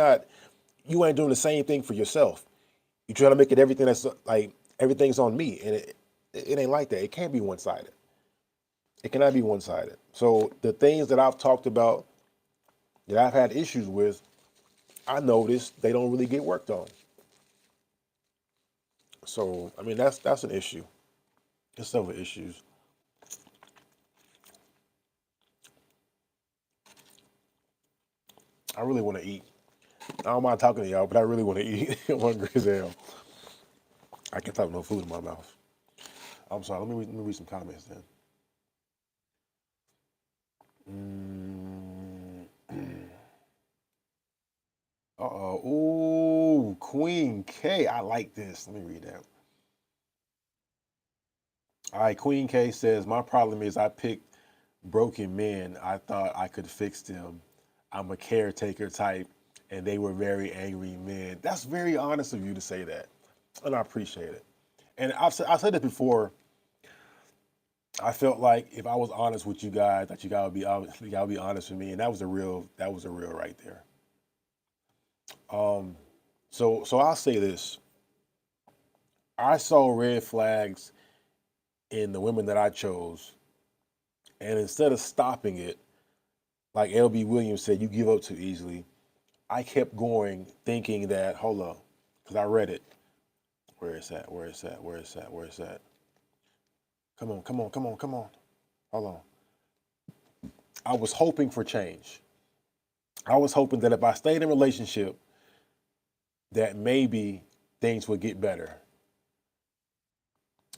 ain't doing the same thing for yourself. You're trying to make it everything that's like everything's on me, and it ain't like that. It can't be one sided. It cannot be one sided. So the things that I've talked about that I've had issues with, I noticed they don't really get worked on. So I mean that's an issue. There's several issues. I really want to eat. I don't mind talking to y'all, but I really want to eat. I'm hungry as hell. I can't talk no food in my mouth. I'm sorry. Let me read some comments then. Uh-oh. Ooh, Queen K. I like this. Let me read that. All right, Queen K says, my problem is I picked broken men. I thought I could fix them. I'm a caretaker type, and they were very angry men. That's very honest of you to say that, and I appreciate it. And I've said it before. I felt like if I was honest with you guys, that you gotta be honest with me, and that was a real right there. Um, so I'll say this: I saw red flags in the women that I chose, and instead of stopping it, like LB Williams said, you give up too easily. I kept going, thinking that hold up, because I read it. Where is that? Where is that? Where is that? Where is that? Come on, come on, come on, come on. Hold on. I was hoping for change. I was hoping that if I stayed in a relationship, that maybe things would get better.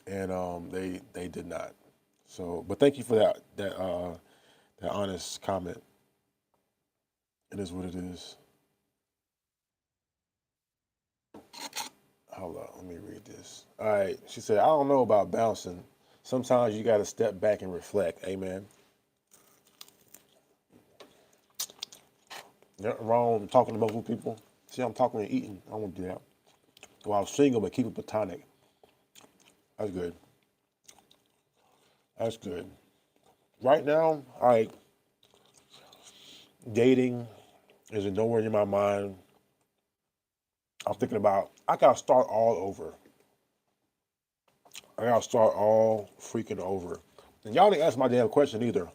And they did not. So, but thank you for that honest comment. It is what it is. Hold on, let me read this. All right, she said, I don't know about bouncing. Sometimes you got to step back and reflect. Amen. Nothing wrong with talking to multiple people. See, I'm talking and eating. I won't do that. Well, I was single, but keep it platonic. That's good. That's good. Right now, all right, dating is nowhere in my mind. I'm thinking about, I got to start all over. I got to start all freaking over. And y'all didn't ask my damn question either.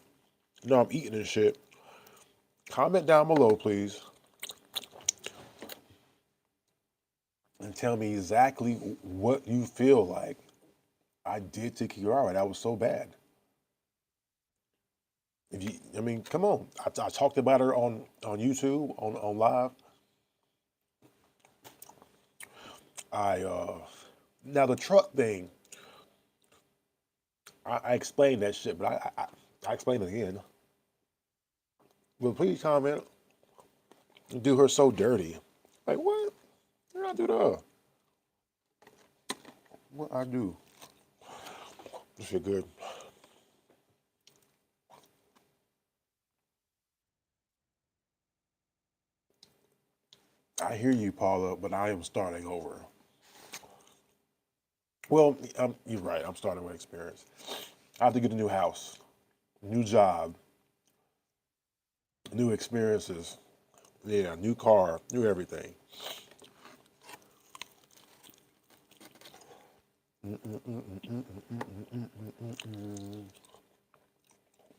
You know I'm eating and shit. Comment down below, please, and tell me exactly what you feel like I did to Kiara. That was so bad. If you, I mean, come on. I talked about her on YouTube on live. I now the truck thing. I explained that shit, but I explained it again. But please comment. Do her so dirty. Like what? What did I do to her? What I do? This shit good. I hear you, Paula, but I am starting over. Well, you're right. I'm starting with experience. I have to get a new house, new job, new experiences. Yeah, new car, new everything.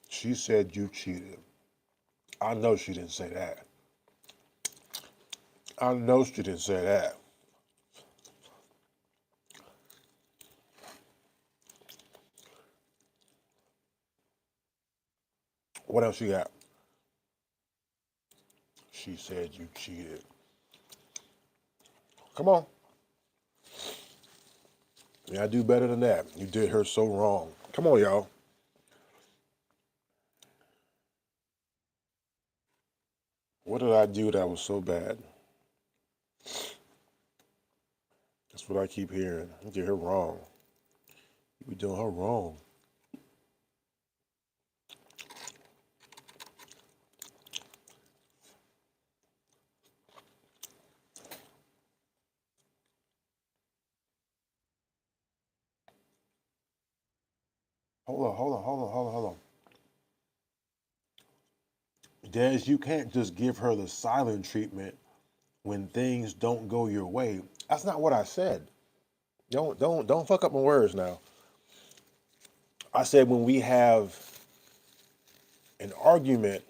She said you cheated. I know she didn't say that. I know she didn't say that. What else you got? She said you cheated. Come on. Yeah, I do better than that. You did her so wrong. Come on, y'all. What did I do that was so bad? That's what I keep hearing. You did her wrong. You be doing her wrong. Hold on. Des, you can't just give her the silent treatment when things don't go your way. That's not what I said. Don't fuck up my words now. I said when we have an argument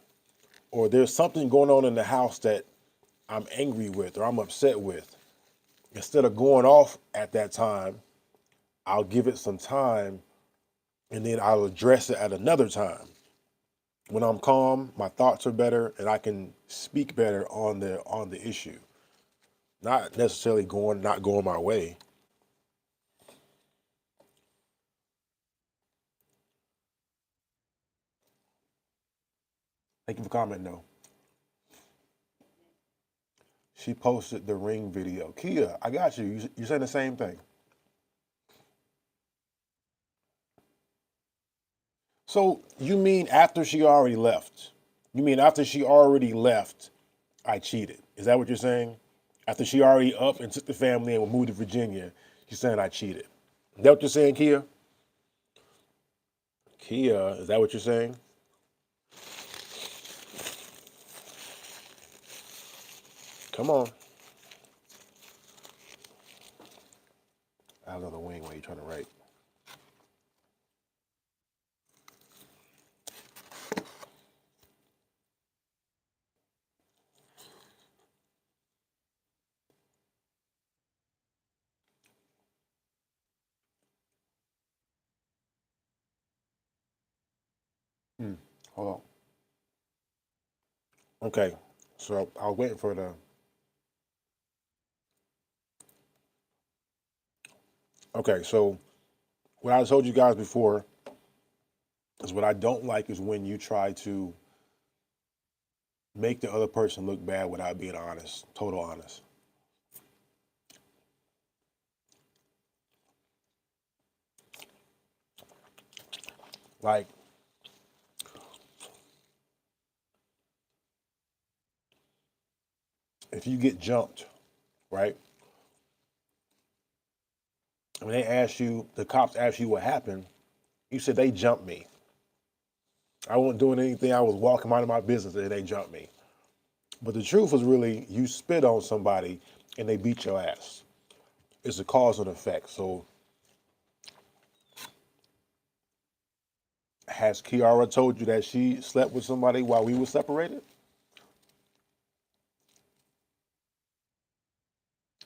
or there's something going on in the house that I'm angry with or I'm upset with, instead of going off at that time, I'll give it some time and then I'll address it at another time. When I'm calm, my thoughts are better and I can speak better on the issue. Not necessarily not going my way. Thank you for commenting though. She posted the ring video. Kia, I got you. You saying the same thing. So you mean after she already left? You mean after she already left, I cheated? Is that what you're saying? After she already up and took the family and moved to Virginia, you're saying I cheated? Is that what you're saying, Kia? Kia, is that what you're saying? Come on. Out of the wing while you're trying to write. Hold on. Okay, so I was waiting for the. Okay, so what I told you guys before is what I don't like is when you try to make the other person look bad without being honest, total honest. Like, if you get jumped, right? When they ask you, the cops ask you what happened, you said they jumped me. I wasn't doing anything. I was walking out of my business and they jumped me. But the truth was really you spit on somebody and they beat your ass. It's a cause and effect. So has Kiara told you that she slept with somebody while we were separated?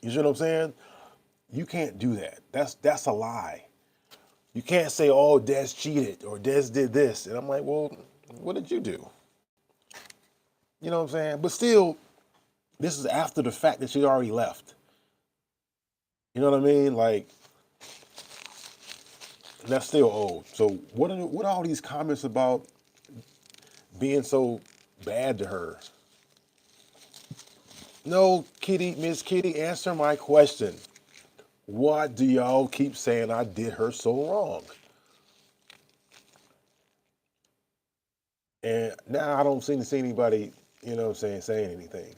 You see what I'm saying? You can't do that. That's a lie. You can't say, oh, Des cheated or Des did this. And I'm like, well, what did you do? You know what I'm saying? But still, this is after the fact that she already left. You know what I mean? Like, that's still old. So what are all these comments about being so bad to her? No, Kitty, Miss Kitty, answer my question. What do y'all keep saying I did her so wrong? And now I don't seem to see anybody, you know what I'm saying anything.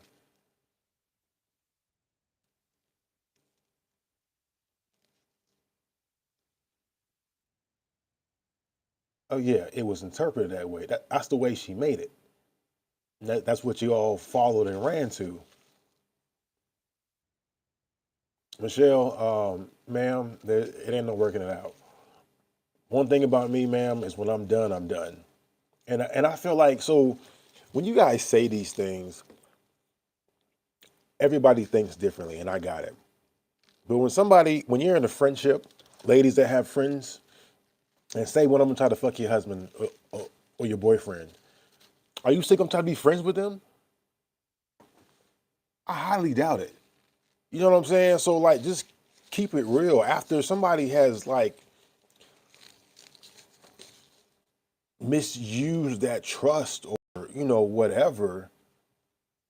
Oh yeah, it was interpreted that way. That's the way she made it. That's what you all followed and ran to. Michelle, ma'am, it ain't no working it out. One thing about me, ma'am, is when I'm done, I'm done. And I feel like, so when you guys say these things, everybody thinks differently, and I got it. But when you're in a friendship, ladies that have friends, and say one of them try to fuck your husband or your boyfriend, are you still gonna try to be friends with them? I highly doubt it. You know what I'm saying? So like, just keep it real. After somebody has like misused that trust or whatever,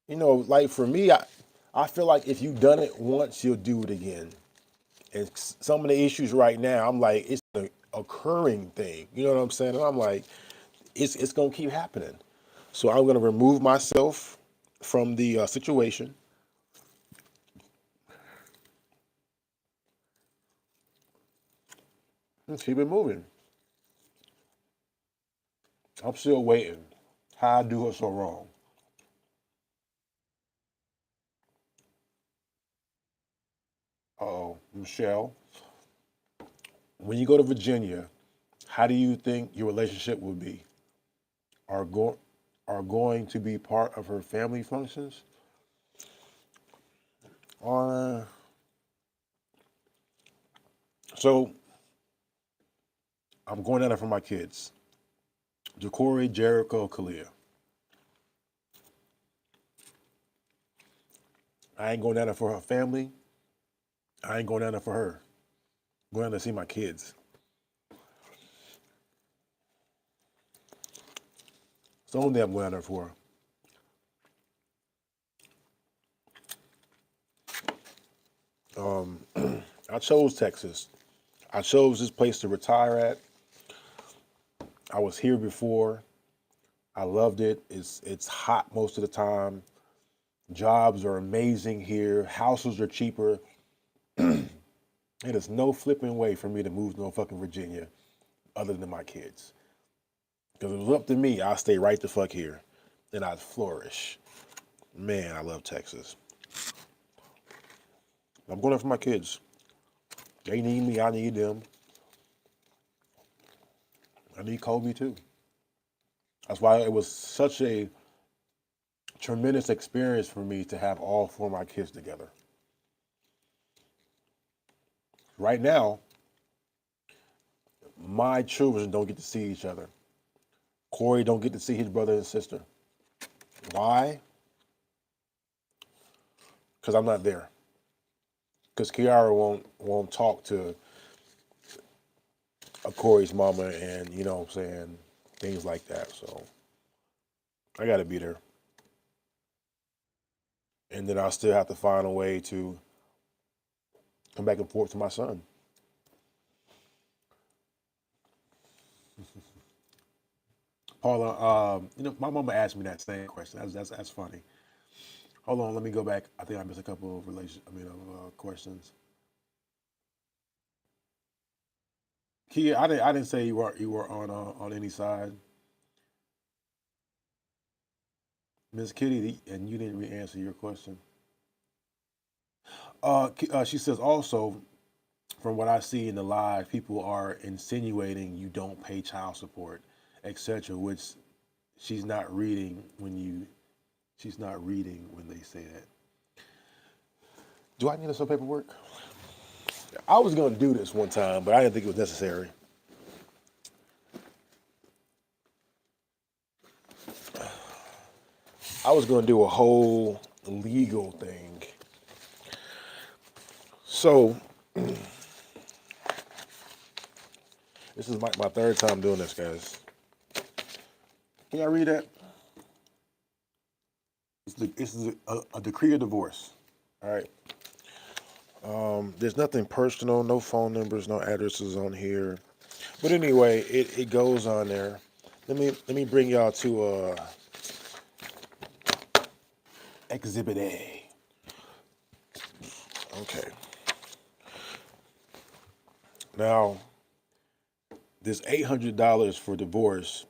like for me, I feel like if you've done it once, you'll do it again. And some of the issues right now, I'm like, it's an occurring thing. You know what I'm saying? And I'm like, it's gonna keep happening. So I'm gonna remove myself from the situation and keep it moving. I'm still waiting. How I do her so wrong? Oh, Michelle, when you go to Virginia, how do you think your relationship will be? Are go are going to be part of her family functions? Uh, so I'm going down there for my kids. Ja'Cory, Jericho, Kalia. I ain't going down there for her family. I ain't going down there for her. I'm going down there to see my kids. It's the only thing I'm going down there for. I chose Texas. I chose this place to retire at. I was here before. I loved it. It's hot most of the time. Jobs are amazing here. Houses are cheaper. It is no flipping way for me to move to no fucking Virginia other than my kids. Because if it was up to me, I'd stay right the fuck here and I'd flourish. Man, I love Texas. I'm going there for my kids. They need me, I need them. I need Kobe too. That's why it was such a tremendous experience for me to have all four of my kids together. Right now, my children don't get to see each other. Corey don't get to see his brother and sister. Why? Because I'm not there. Because Kiara won't talk to Corey's mama and what I'm saying, things like that. So I got to be there. And then I'll still have to find a way to come back and forth to my son. Paula, my mama asked me that same question. That's funny. Hold on, let me go back. I think I missed a couple of questions. Kia, I didn't say you were on any side. Miss Kitty, and you didn't really answer your question. She says also, from what I see in the live, people are insinuating you don't pay child support, etc. Which she's not reading when they say that. Do I need some paperwork? I was gonna do this one time, but I didn't think it was necessary. I was gonna do a whole legal thing. So this is my third time doing this, guys. Can y'all read that? This is a decree of divorce. All right. There's nothing personal, no phone numbers, no addresses on here. But anyway, it goes on there. Let me bring y'all to Exhibit A. Okay. Now, this $800 for divorce.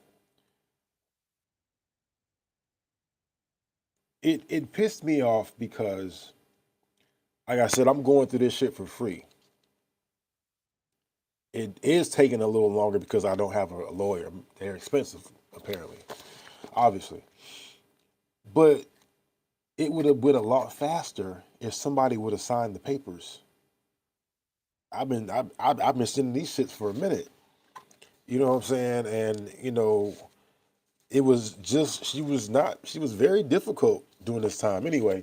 It pissed me off because, like I said, I'm going through this shit for free. It is taking a little longer because I don't have a lawyer. They're expensive, apparently, obviously. But it would have been a lot faster if somebody would have signed the papers. I've been sending these shits for a minute. You know what I'm saying? And it was just she was very difficult during this time. Anyway,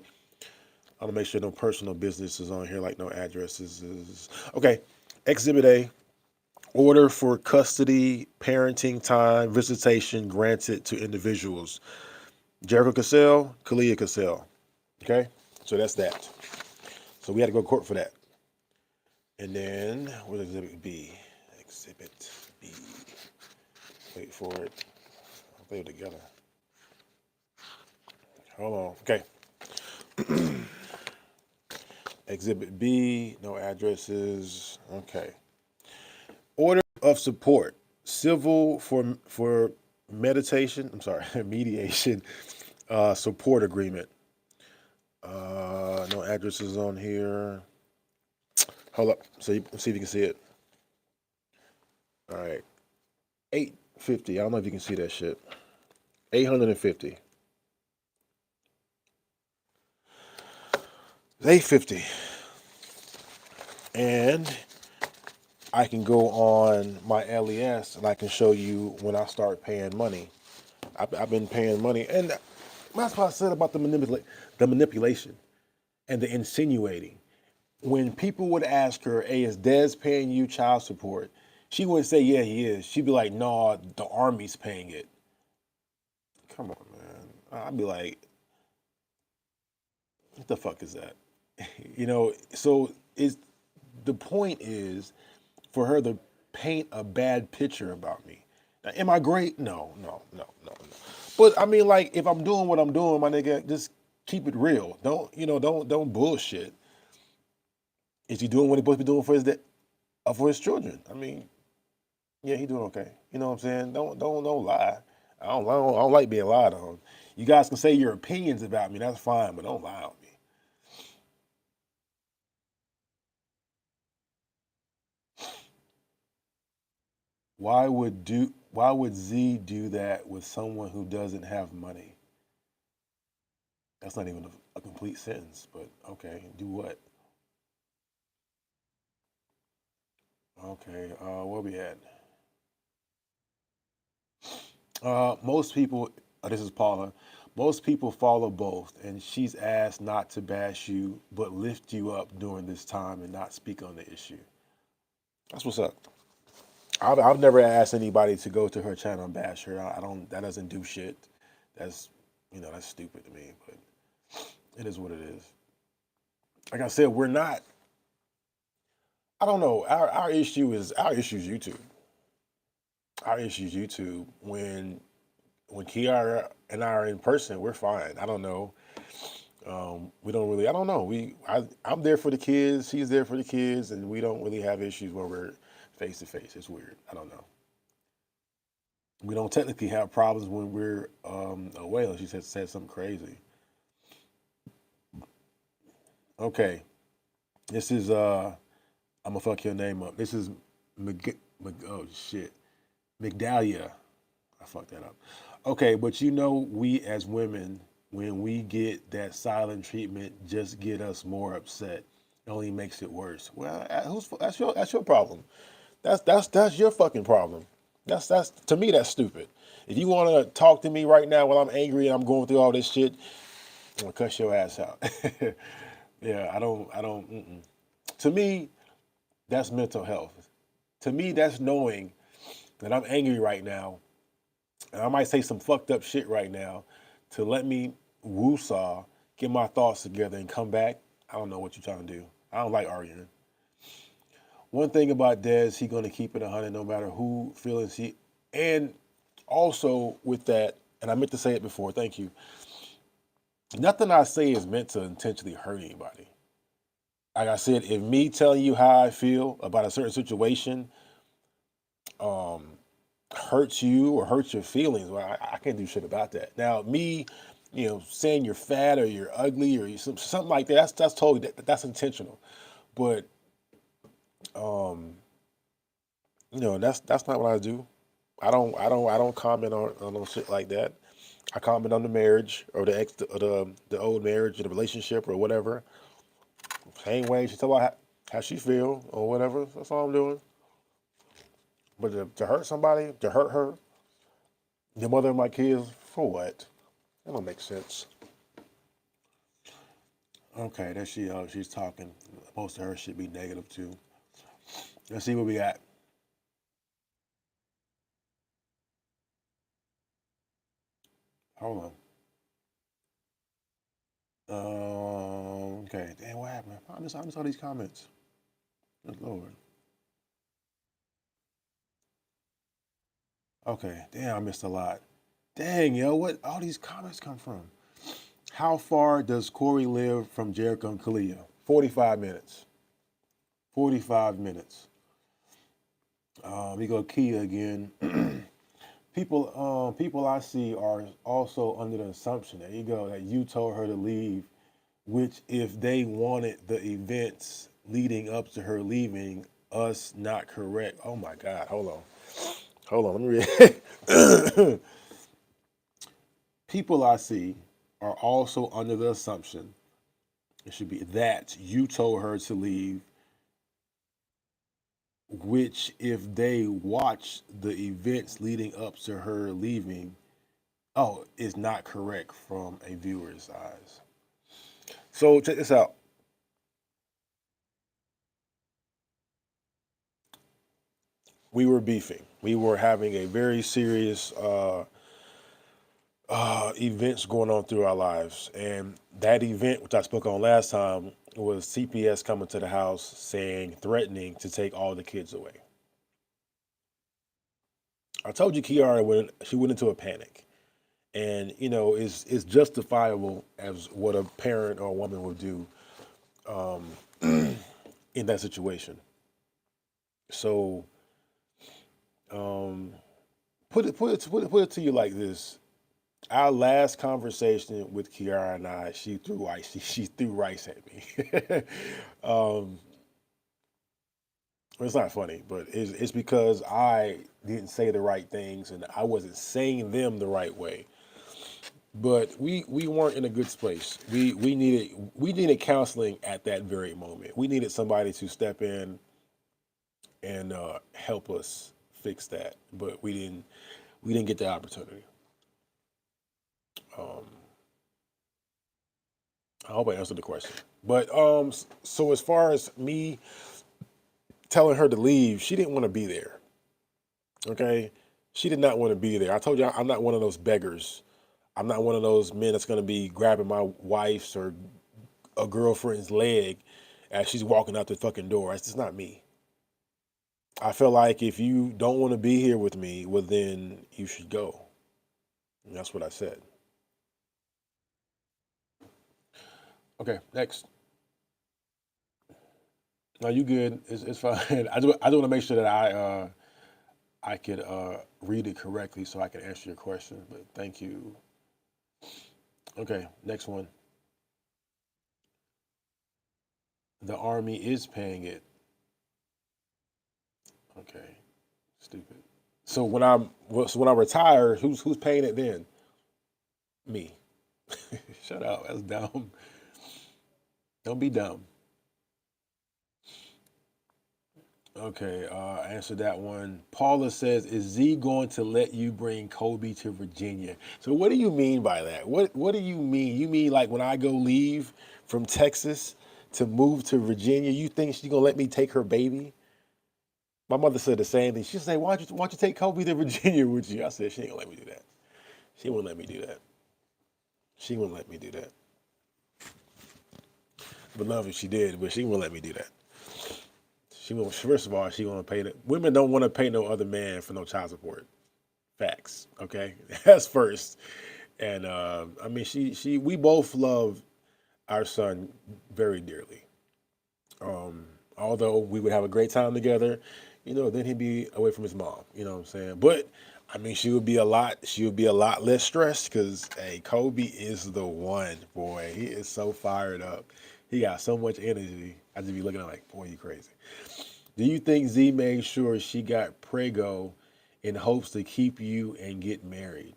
I want to make sure no personal business is on here, like no addresses. Okay, Exhibit A. Order for custody, parenting time, visitation granted to individuals. Jericho Cassell, Kalia Cassell. Okay, so that's that. So we had to go to court for that. And then, where's Exhibit B? Exhibit B. Wait for it. I'll play it together. Hold on. Okay. Exhibit B, no addresses. Okay. Order of support. Civil for meditation. I'm sorry, mediation. Support agreement. No addresses on here. Hold up. See if you can see it. All right. 850. I don't know if you can see that shit. 850. It's 850. And I can go on my LES and I can show you when I start paying money. I've been paying money, and that's what I said about the manipulation and the insinuating. When people would ask her, "Hey, is Dez paying you child support?" She wouldn't say, "Yeah, he is." She'd be like, "No, the Army's paying it." Come on, man. I'd be like, "What the fuck is that?" So is the point is for her to paint a bad picture about me. Now, am I great? No, no, no, no, no. But I mean, like, if I'm doing what I'm doing, my nigga, just keep it real. Don't bullshit. Is he doing what he's supposed to be doing for his children? I mean, yeah, he doing okay. You know what I'm saying? Don't lie. I don't like being lied on. You guys can say your opinions about me. That's fine, but don't lie on me. Why would Z do that with someone who doesn't have money? That's not even a complete sentence, but okay. Do what? Okay, where we at? Most people, this is Paula. Most people follow both, and she's asked not to bash you, but lift you up during this time and not speak on the issue. That's what's up. I've never asked anybody to go to her channel and bash her. I don't. That doesn't do shit. That's that's stupid to me. But it is what it is. Like I said, we're not. I don't know. Our issue is YouTube. Our issue is YouTube. When Kiara and I are in person, we're fine. I don't know. We don't really. I don't know. I'm there for the kids. She's there for the kids, and we don't really have issues where we're face to face. It's weird. I don't know. We don't technically have problems when we're away unless she said something crazy. Okay, this is I'm gonna fuck your name up. This is oh shit, Migdalia. I fucked that up. Okay, but we as women, when we get that silent treatment, just get us more upset. only makes it worse. Well, that's your problem. That's your fucking problem. That's to me that's stupid. If you want to talk to me right now while I'm angry and I'm going through all this shit, I'm gonna cuss your ass out. Yeah, I don't. To me, that's mental health. To me, that's knowing that I'm angry right now, and I might say some fucked up shit right now, to let me woosah, get my thoughts together, and come back. I don't know what you're trying to do. I don't like arguing. One thing about Dez, he gonna keep it 100 no matter who feelings he. And also with that, and I meant to say it before. Thank you. Nothing I say is meant to intentionally hurt anybody. Like I said, if me telling you how I feel about a certain situation hurts you or hurts your feelings, well, I can't do shit about that. Now, me, saying you're fat or you're ugly or something like that, that's totally that's intentional. But that's not what I do. I don't comment on no shit like that. I comment on the marriage or the old marriage or the relationship or whatever. Same way she tell about how she feel or whatever. That's all I'm doing. But to hurt somebody, to hurt her, the mother of my kids, for what? That don't make sense. Okay, there she's talking. Most of her should be negative too. Let's see what we got. Hold on. Okay, damn, what happened? I missed all these comments. Good Lord. Okay, damn, I missed a lot. Dang, yo, what all these comments come from? How far does Corey live from Jericho and Kalia? 45 minutes. 45 minutes. We go Kia again. People I see are also under the assumption, there you go, that you told her to leave, which if they wanted the events leading up to her leaving us not correct. Oh my God, hold on, let me read. People I see are also under the assumption, it should be that you told her to leave, which if they watch the events leading up to her leaving, is not correct from a viewer's eyes. So check this out. We were beefing. We were having a very serious events going on through our lives, and that event, which I spoke on last time, was CPS coming to the house saying, threatening to take all the kids away. I told you Kiara went into a panic, and it's justifiable as what a parent or a woman would do in that situation. So put it to you like this: our last conversation with Kiara and I, she threw ice. She threw rice at me. um, it's not funny, but it's because I didn't say the right things and I wasn't saying them the right way. But we weren't in a good space. We needed counseling at that very moment. We needed somebody to step in and help us fix that, but we didn't get the opportunity. Um, I hope I answered the question. But so as far as me telling her to leave, she didn't want to be there. Okay, she did not want to be there. I told you I'm not one of those beggars. I'm not one of those men that's going to be grabbing my wife's or a girlfriend's leg as she's walking out the fucking door. That's just not me. I feel like if you don't want to be here with me, well, then you should go. And that's what I said. Okay, next. No, you good. It's fine. I do want to make sure that I could read it correctly so I can answer your question. But thank you. Okay, next one. The Army is paying it. Okay, stupid. So when I retire, who's paying it then? Me. Shut up. That's dumb. Don't be dumb.
Okay, answer that one. Paula says, "Is Z going to let you bring Kobe to Virginia?"
So what do you mean by that? What do you mean? You mean like when I go leave from Texas to move to Virginia, you think she's gonna let me take her baby? My mother said the same thing. She said, why don't you take Kobe to Virginia with you? I said, she ain't gonna let me do that. She won't let me do that. She won't let me do that. But love if she did, but she won't let me do that. She won't. First of all, she won't pay. Women don't want to pay no other man for no child support. Facts. Okay, that's first. And I mean, we both love our son very dearly. Although we would have a great time together, then he'd be away from his mom. You know what I'm saying? But I mean, she would be a lot less stressed because hey, Kobe is the one, boy. He is so fired up. He got so much energy. I just be looking at him like, boy, you crazy. Do you think Z made sure she got Prego in hopes to keep you and get married?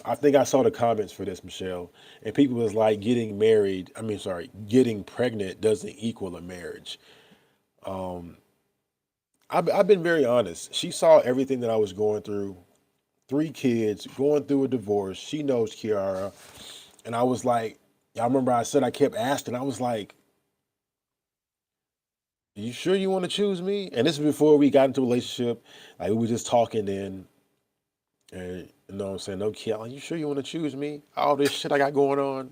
I think I saw the comments for this, Michelle, and people was like, getting married. I mean, sorry, getting pregnant doesn't equal a marriage. I've been very honest. She saw everything that I was going through. 3 kids, going through a divorce. She knows Kiara, and I was like, I remember I said I kept asking. I was like, "You sure you want to choose me?" And this is before we got into a relationship. Like we were just talking then, and you know what I'm saying? No, Kiara, are you sure you want to choose me? All this shit I got going on.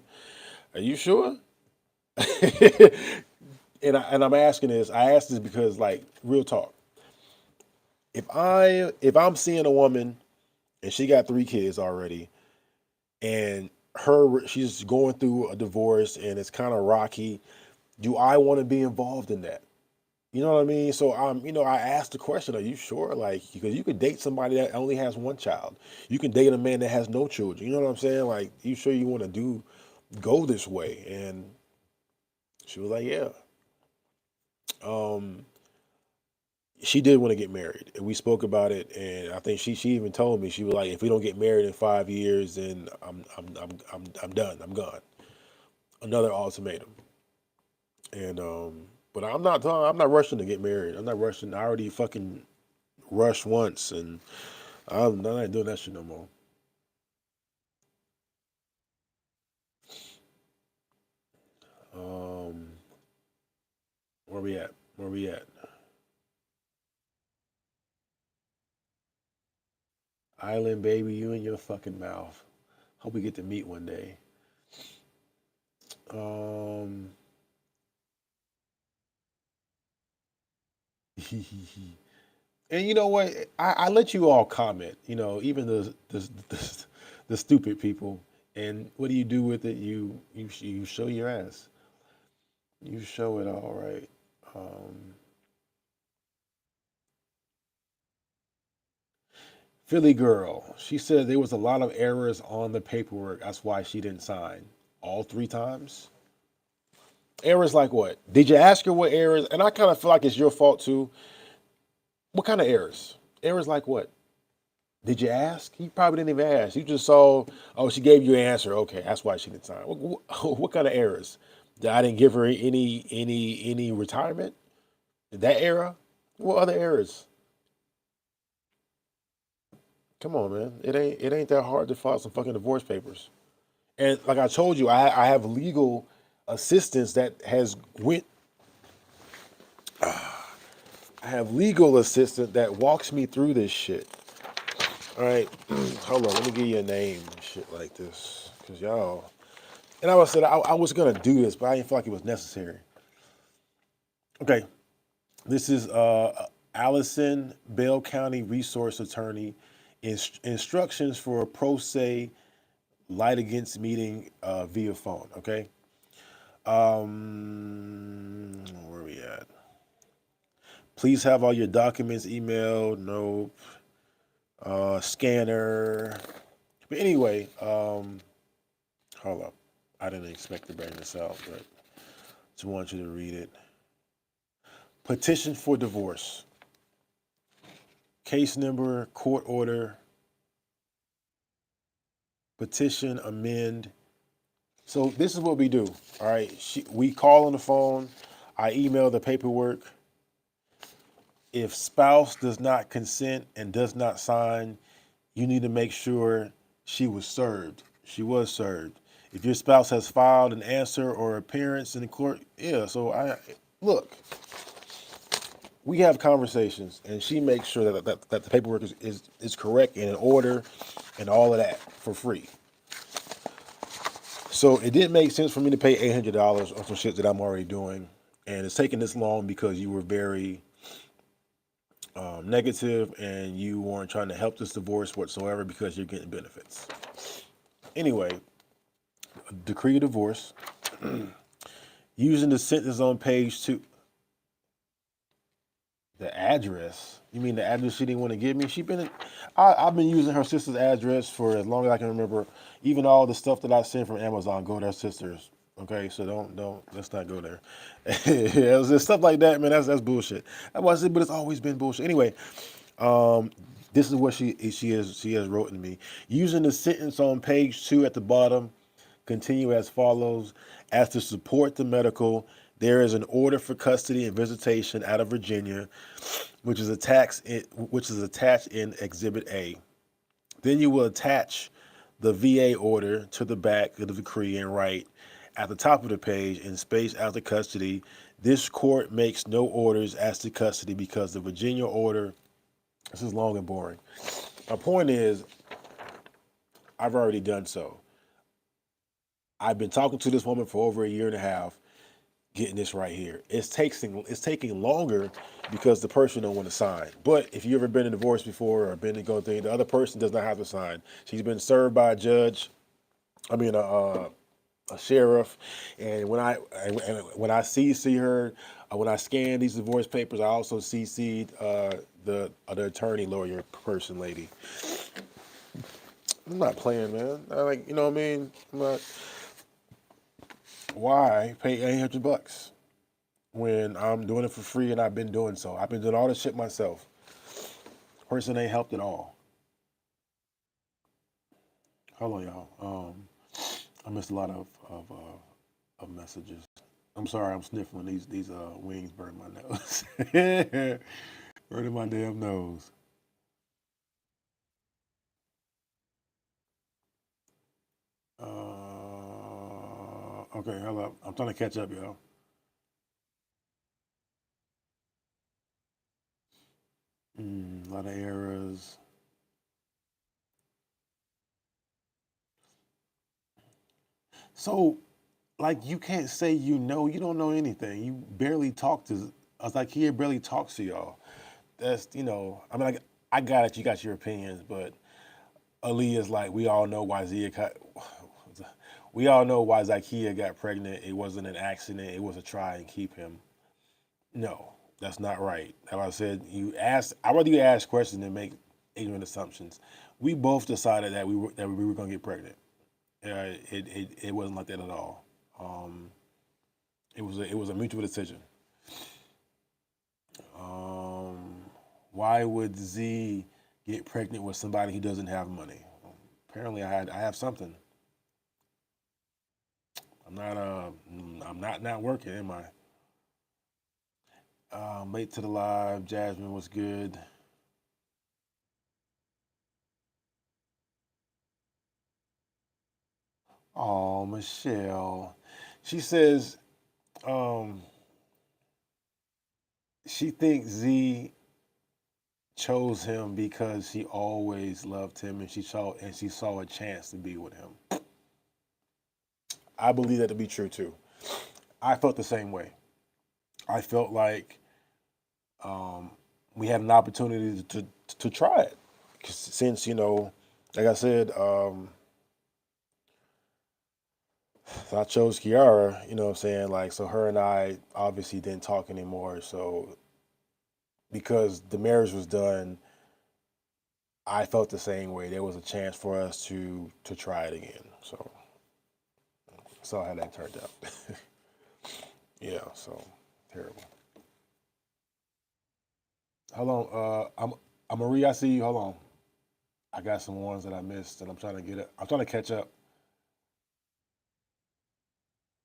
Are you sure? And I'm asking this. I asked this because, like, real talk. If I'm seeing a woman and she got 3 kids already, and she's going through a divorce and it's kind of rocky, do I want to be involved in that? You know what I mean? So I asked the question: Are you sure? Like, because you could date somebody that only has one child. You can date a man that has no children. You know what I'm saying? Like, you sure you want to go this way? And she was like, yeah. Um, she did want to get married, and we spoke about it. And I think she even told me, she was like, if we don't get married in 5 years, then I'm done. I'm gone. Another ultimatum. And but I'm not rushing to get married. I'm not rushing. I already fucking rushed once, and I'm not doing that shit no more. Um, where we at? Where we at? Island baby, you and your fucking mouth. Hope we get to meet one day. Um, and you know what? I let you all comment. Even the stupid people. And what do you do with it? You show your ass. You show it all right. Um, Philly girl. She said there was a lot of errors on the paperwork. That's why she didn't sign all 3 times. Errors like what? Did you ask her what errors? And I kind of feel like it's your fault too. What kind of errors? Errors like what? Did you ask? You probably didn't even ask. You just saw, oh, she gave you an answer. Okay, that's why she didn't sign. What kind of errors? That I didn't give her any retirement? That era? What other errors? Come on, man. It ain't that hard to file some fucking divorce papers. And like I told you, I have legal assistance that has went. I have legal assistant that walks me through this shit. All right, hold on. Let me give you a name. Shit like this, cause y'all. And I was said I was gonna do this, but I didn't feel like it was necessary. Okay, this is Allison, Bell County Resource Attorney. Instructions for a pro se light against meeting via phone. Okay. Where we at? Please have all your documents emailed. No scanner. But anyway, hold up. I didn't expect to bring this out, but just want you to read it. Petition for divorce. Case number, court order, petition amend So this is what we do. All right. We call on the phone. I email the paperwork. If spouse does not consent and does not sign, you need to make sure she was served. She was served. If your spouse has filed an answer or appearance in the court, yeah. So look. We have conversations, and she makes sure that the paperwork is correct and in order, and all of that for free. So it didn't make sense for me to pay $800 on some shit that I'm already doing, and it's taking this long because you were very negative and you weren't trying to help this divorce whatsoever because you're getting benefits. Anyway, decree of divorce using the sentence on page 2. The address? You mean the address she didn't want to give me? I've been using her sister's address for as long as I can remember. Even all the stuff that I send from Amazon go to her sister's. Okay, so don't let's not go there. Yeah, it's stuff like that, man. That's bullshit. That's what I said, but it's always been bullshit. Anyway, this is what she has written me. Using the sentence on page 2 at the bottom, continue as follows. As to support the medical, there is an order for custody and visitation out of Virginia, which is attached in Exhibit A. Then you will attach the VA order to the back of the decree and write at the top of the page in space after custody, this court makes no orders as to custody because the Virginia order, this is long and boring. My point is, I've already done so. I've been talking to this woman for over a year and a half, getting this right here. It's taking longer because the person don't want to sign. But if you ever been in divorce before or been to go through, the other person does not have to sign. She's been served by a judge. I mean a sheriff. And when I CC her, when I scan these divorce papers, I also CC'd the attorney lawyer person lady. I'm not playing, man. You know what I mean? I'm not. Why pay $800 when I'm doing it for free and I've been doing so? I've been doing all this shit myself. Person ain't helped at all. Hello, y'all. I missed a lot of messages. I'm sorry, I'm sniffling. These wings burn my nose. Burning my damn nose. Okay, hello. I'm trying to catch up, y'all. A lot of errors. So, like, you can't say you don't know anything. You barely talk to us. Like, he barely talks to y'all. That's, I mean, like, I got it. You got your opinions, but Aaliyah's like, we all know why Zakiya got pregnant. It wasn't an accident. It was a try and keep him. No, that's not right. Like I said, I'd rather you ask questions than make ignorant assumptions. We both decided that we were going to get pregnant. It wasn't like that at all. It was a mutual decision. Why would Z get pregnant with somebody who doesn't have money? Apparently, I have something. I'm not working, am I? Late to the live. Jasmine was good. Oh, Michelle. She says, she thinks Z chose him because she always loved him and she saw a chance to be with him. I believe that to be true too. I felt the same way. I felt like we had an opportunity to try it. Since, like I said, I chose Kiara, you know what I'm saying? Like, so her and I obviously didn't talk anymore. So because the marriage was done, I felt the same way. There was a chance for us to try it again. So saw how that turned out. Yeah, so terrible. Hold on, I'm Marie. I see you. Hold on. I got some ones that I missed, and I'm trying to catch up.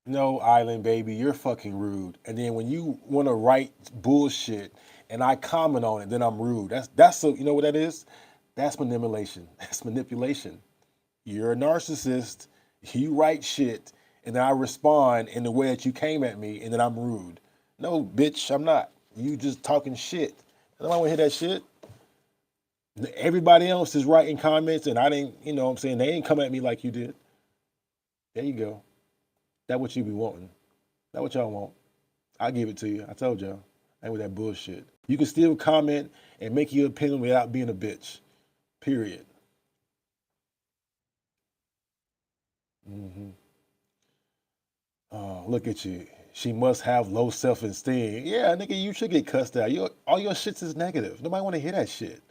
No, Island baby, you're fucking rude. And then when you want to write bullshit and I comment on it, then I'm rude. That's so, you know what that is? That's manipulation. That's manipulation. You're a narcissist. You write shit, and then I respond in the way that you came at me, and then I'm rude. No, bitch, I'm not. You just talking shit. Nobody want to hear that shit. Everybody else is writing comments, and I didn't, you know what I'm saying? They didn't come at me like you did. There you go. That what you be wanting. That what y'all want. I give it to you. I told y'all. Ain't with that bullshit. You can still comment and make your opinion without being a bitch. Period. hmm Oh, look at you. She must have low self-esteem. Yeah, nigga, you should get cussed out. All your shits is negative. Nobody want to hear that shit.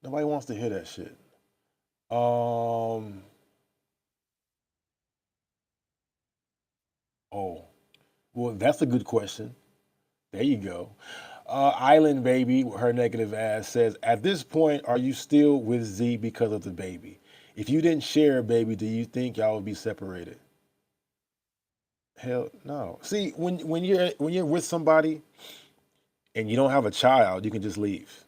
Nobody wants to hear that shit. Oh, well, that's a good question. There you go. Island baby, her negative ass says, at this point, are you still with Z because of the baby? If you didn't share a baby, do you think y'all would be separated? Hell no. See, when you're with somebody and you don't have a child, you can just leave.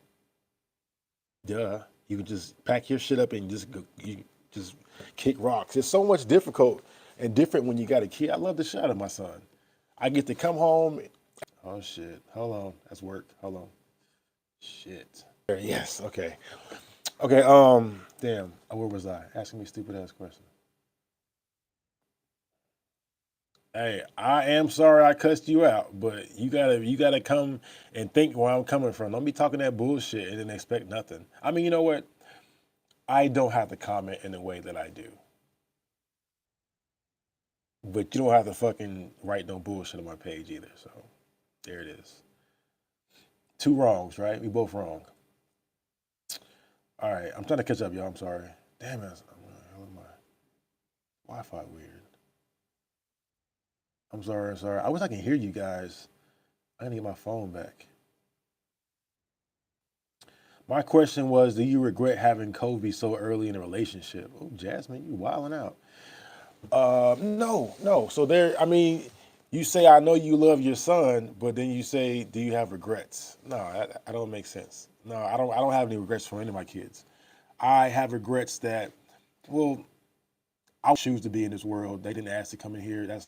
Duh. You can just pack your shit up and just go, you just kick rocks. It's so much difficult and different when you got a kid. I love the shot of my son. I get to come home. Oh shit. Hold on. That's work. Hold on. Shit. Yes. Okay. Okay. Damn. Where was I? Asking me stupid ass questions. Hey, I am sorry I cussed you out, but you gotta come and think where I'm coming from. Don't be talking that bullshit and then expect nothing. I mean, you know what? I don't have to comment in the way that I do, but you don't have to fucking write no bullshit on my page either. So there it is. Two wrongs, right? We both wrong. All right, I'm trying to catch up, y'all. I'm sorry. Damn it. How am I? Wi-Fi weird. I'm sorry. I'm sorry. I wish I can hear you guys. I need to get my phone back. My question was, do you regret having Kobe so early in a relationship? Oh, Jasmine, you wilding out. No, no. So there, I mean, you say, I know you love your son, but then you say, do you have regrets? No, I don't make sense. No, I don't have any regrets for any of my kids. I have regrets that, well, I choose to be in this world. They didn't ask to come in here. That's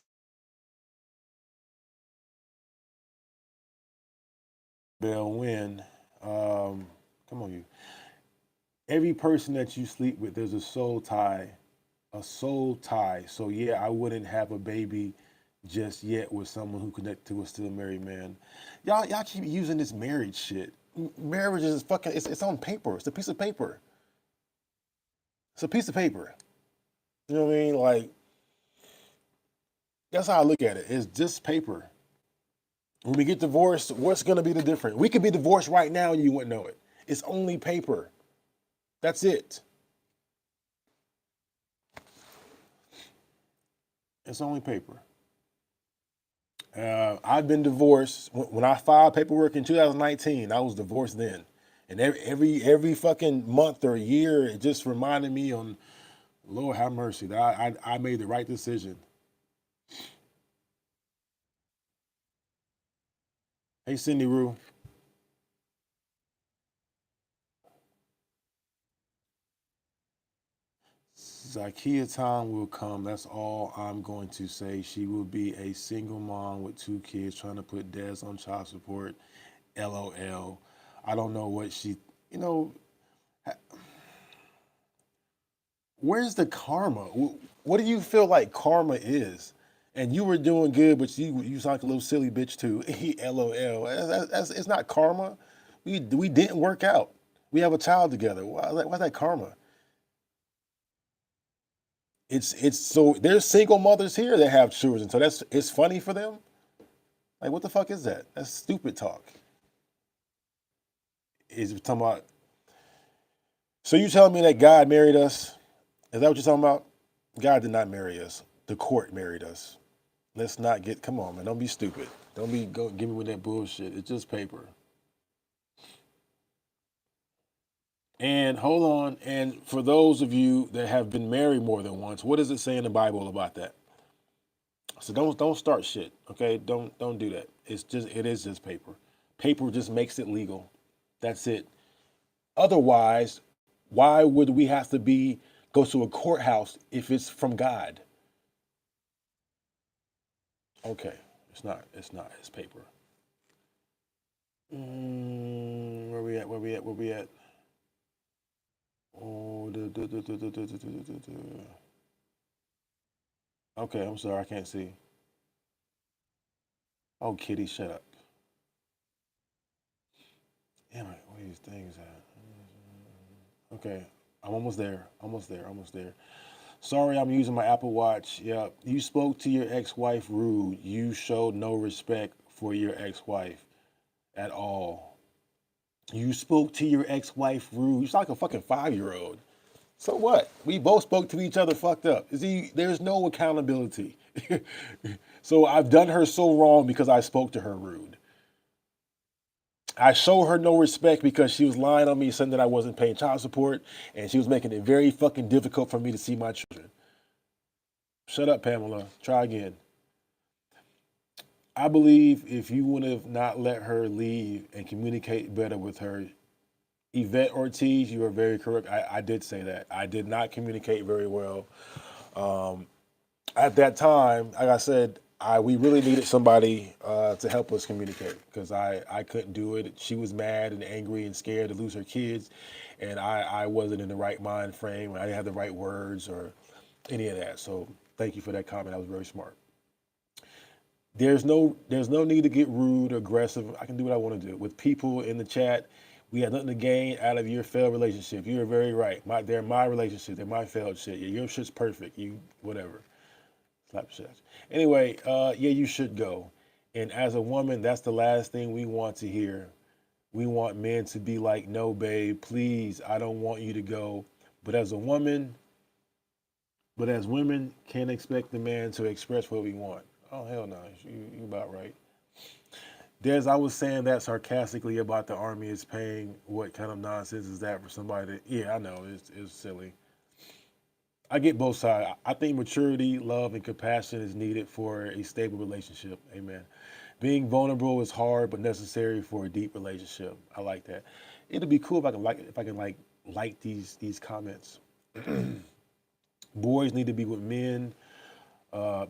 Bell win. Come on, you. Every person that you sleep with, there's a soul tie. A soul tie. So yeah, I wouldn't have a baby just yet with someone who connected to a still married man. Y'all keep using this marriage shit. Marriage is fucking. It's on paper. It's a piece of paper. It's a piece of paper. You know what I mean? Like that's how I look at it. It's just paper. When we get divorced, what's gonna be the difference? We could be divorced right now and you wouldn't know it. It's only paper. That's it. It's only paper. I've been divorced. When I filed paperwork in 2019, I was divorced then. And every fucking month or year, it just reminded me on Lord have mercy that I made the right decision. Hey, Cindy Rue. Zakia time will come. That's all I'm going to say. She will be a single mom with two kids trying to put Des on child support. LOL. I don't know what she, you know, where's the karma? What do you feel like karma is? And you were doing good, but you sound like a little silly bitch too. LOL. It's not karma. We didn't work out. We have a child together. Why's that karma? It's so there's single mothers here that have children, so it's funny for them. Like what the fuck is that? That's stupid talk. Is talking about. So you telling me that God married us? Is that what you're talking about? God did not marry us. The court married us. Let's not get. Come on, man. Don't be stupid. Don't be give me with that bullshit. It's just paper. And hold on, and for those of you that have been married more than once, what does it say in the Bible about that? So don't start shit, okay? Don't do that. It is just paper. Paper just makes it legal. That's it. Otherwise, why would we have to go to a courthouse if it's from God? Okay, it's not. It's not. It's paper. Where we at? Where we at? Where we at? Oh, okay. I'm sorry, I can't see. Oh, Kitty, shut up. Damn it, where these things at? Okay, I'm almost there. Almost there. Almost there. Sorry, I'm using my Apple Watch. Yep. You spoke to your ex-wife rude. You showed no respect for your ex-wife at all. You spoke to your ex-wife rude. You're like a fucking 5-year-old. So what? We both spoke to each other fucked up. See, there's no accountability. So I've done her so wrong because I spoke to her rude. I show her no respect because she was lying on me, saying that I wasn't paying child support, and she was making it very fucking difficult for me to see my children. Shut up, Pamela. Try again. I believe if you would have not let her leave and communicate better with her, Yvette Ortiz, you are very correct. I did say that. I did not communicate very well. At that time, like I said, we really needed somebody to help us communicate because I couldn't do it. She was mad and angry and scared to lose her kids, and I wasn't in the right mind frame. I didn't have the right words or any of that. So thank you for that comment. That was very smart. There's no need to get rude or aggressive. I can do what I want to do. With people in the chat, we have nothing to gain out of your failed relationship. You're very right. They're my relationship. They're my failed shit. Yeah, your shit's perfect. You whatever. Slap shit. Anyway, yeah, you should go. And as a woman, that's the last thing we want to hear. We want men to be like, no, babe, please, I don't want you to go. But as women, can't expect the man to express what we want. Oh hell no, you about right. Des, I was saying that sarcastically about the army is paying. What kind of nonsense is that for somebody? Yeah, I know it's silly. I get both sides. I think maturity, love, and compassion is needed for a stable relationship. Amen. Being vulnerable is hard but necessary for a deep relationship. I like that. It'd be cool if I can like these comments. Boys need to be with men. Uh,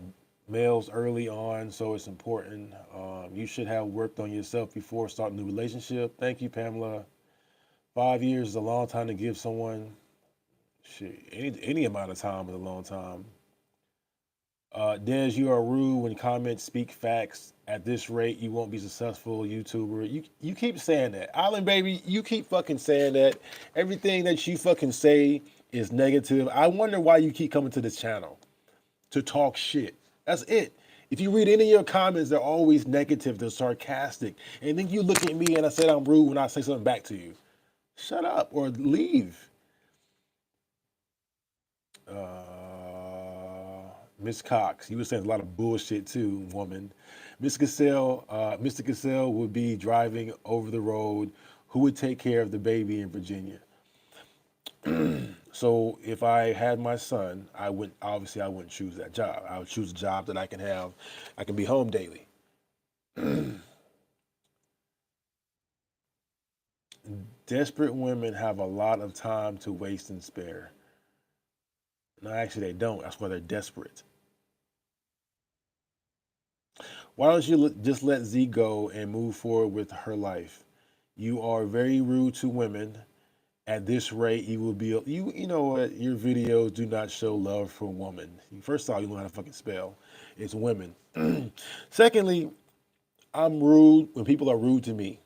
Males early on, so it's important. You should have worked on yourself before starting the relationship. Thank you, Pamela. 5 years is a long time to give someone. Shit, any amount of time is a long time. Des, you are rude when comments speak facts. At this rate, you won't be successful YouTuber. You keep saying that. Island baby, you keep fucking saying that. Everything that you fucking say is negative. I wonder why you keep coming to this channel to talk shit. That's it. If you read any of your comments, they're always negative, they're sarcastic. And then you look at me and I said I'm rude when I say something back to you. Shut up or leave. Miss Cox, you were saying a lot of bullshit too, woman. Mr. Cassell would be driving over the road. Who would take care of the baby in Virginia? So if I had my son, I wouldn't choose that job. I would choose a job that I can be home daily. Desperate women have a lot of time to waste and spare. No, actually they don't. That's why they're desperate. Why don't you just let Z go and move forward with her life? You are very rude to women. At this rate, you will be you know what? Your videos do not show love for women. First of all, you know how to fucking spell. It's women. Secondly, I'm rude when people are rude to me.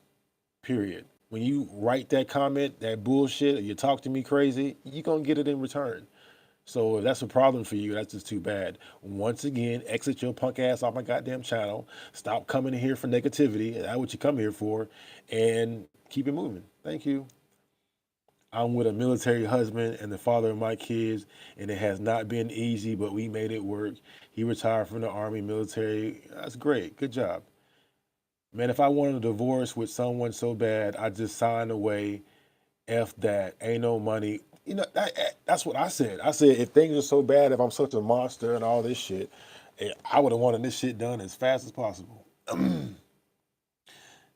Period. When you write that comment, that bullshit, or you talk to me crazy, you're gonna get it in return. So if that's a problem for you, that's just too bad. Once again, exit your punk ass off my goddamn channel. Stop coming in here for negativity. That's what you come here for. And keep it moving. Thank you. I'm with a military husband and the father of my kids, and it has not been easy, but we made it work. He retired from the Army military. That's great. Good job. Man, if I wanted a divorce with someone so bad, I'd just sign away F that, ain't no money. That's what I said. I said, if things are so bad, if I'm such a monster and all this shit, I would have wanted this shit done as fast as possible.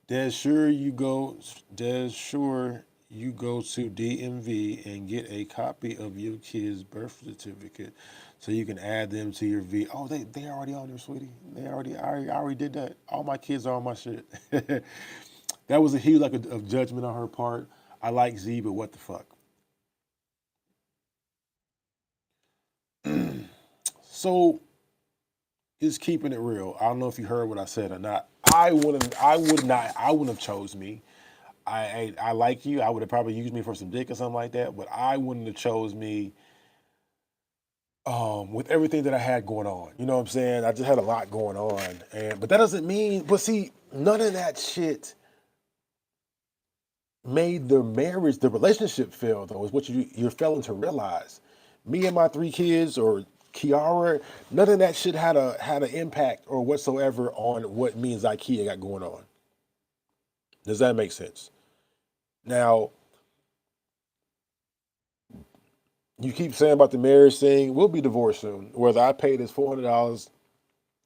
Des, sure you go to DMV and get a copy of your kid's birth certificate so you can add them to your V. Oh, they already on there, sweetie. I already did that. All my kids are on my shit. That was a huge of judgment on her part. I like Z, but what the fuck? So, just keeping it real. I don't know if you heard what I said or not. I wouldn't have chose me. I like you. I would have probably used me for some dick or something like that, but I wouldn't have chose me with everything that I had going on. You know what I'm saying? I just had a lot going on. But that doesn't mean, but see, none of that shit made the relationship fail though, is what you're failing to realize. Me and my 3 kids or Kiara, none of that shit had an impact or whatsoever on what me and Zykia got going on. Does that make sense? Now, you keep saying about the marriage thing. We'll be divorced soon. Whether I pay this $400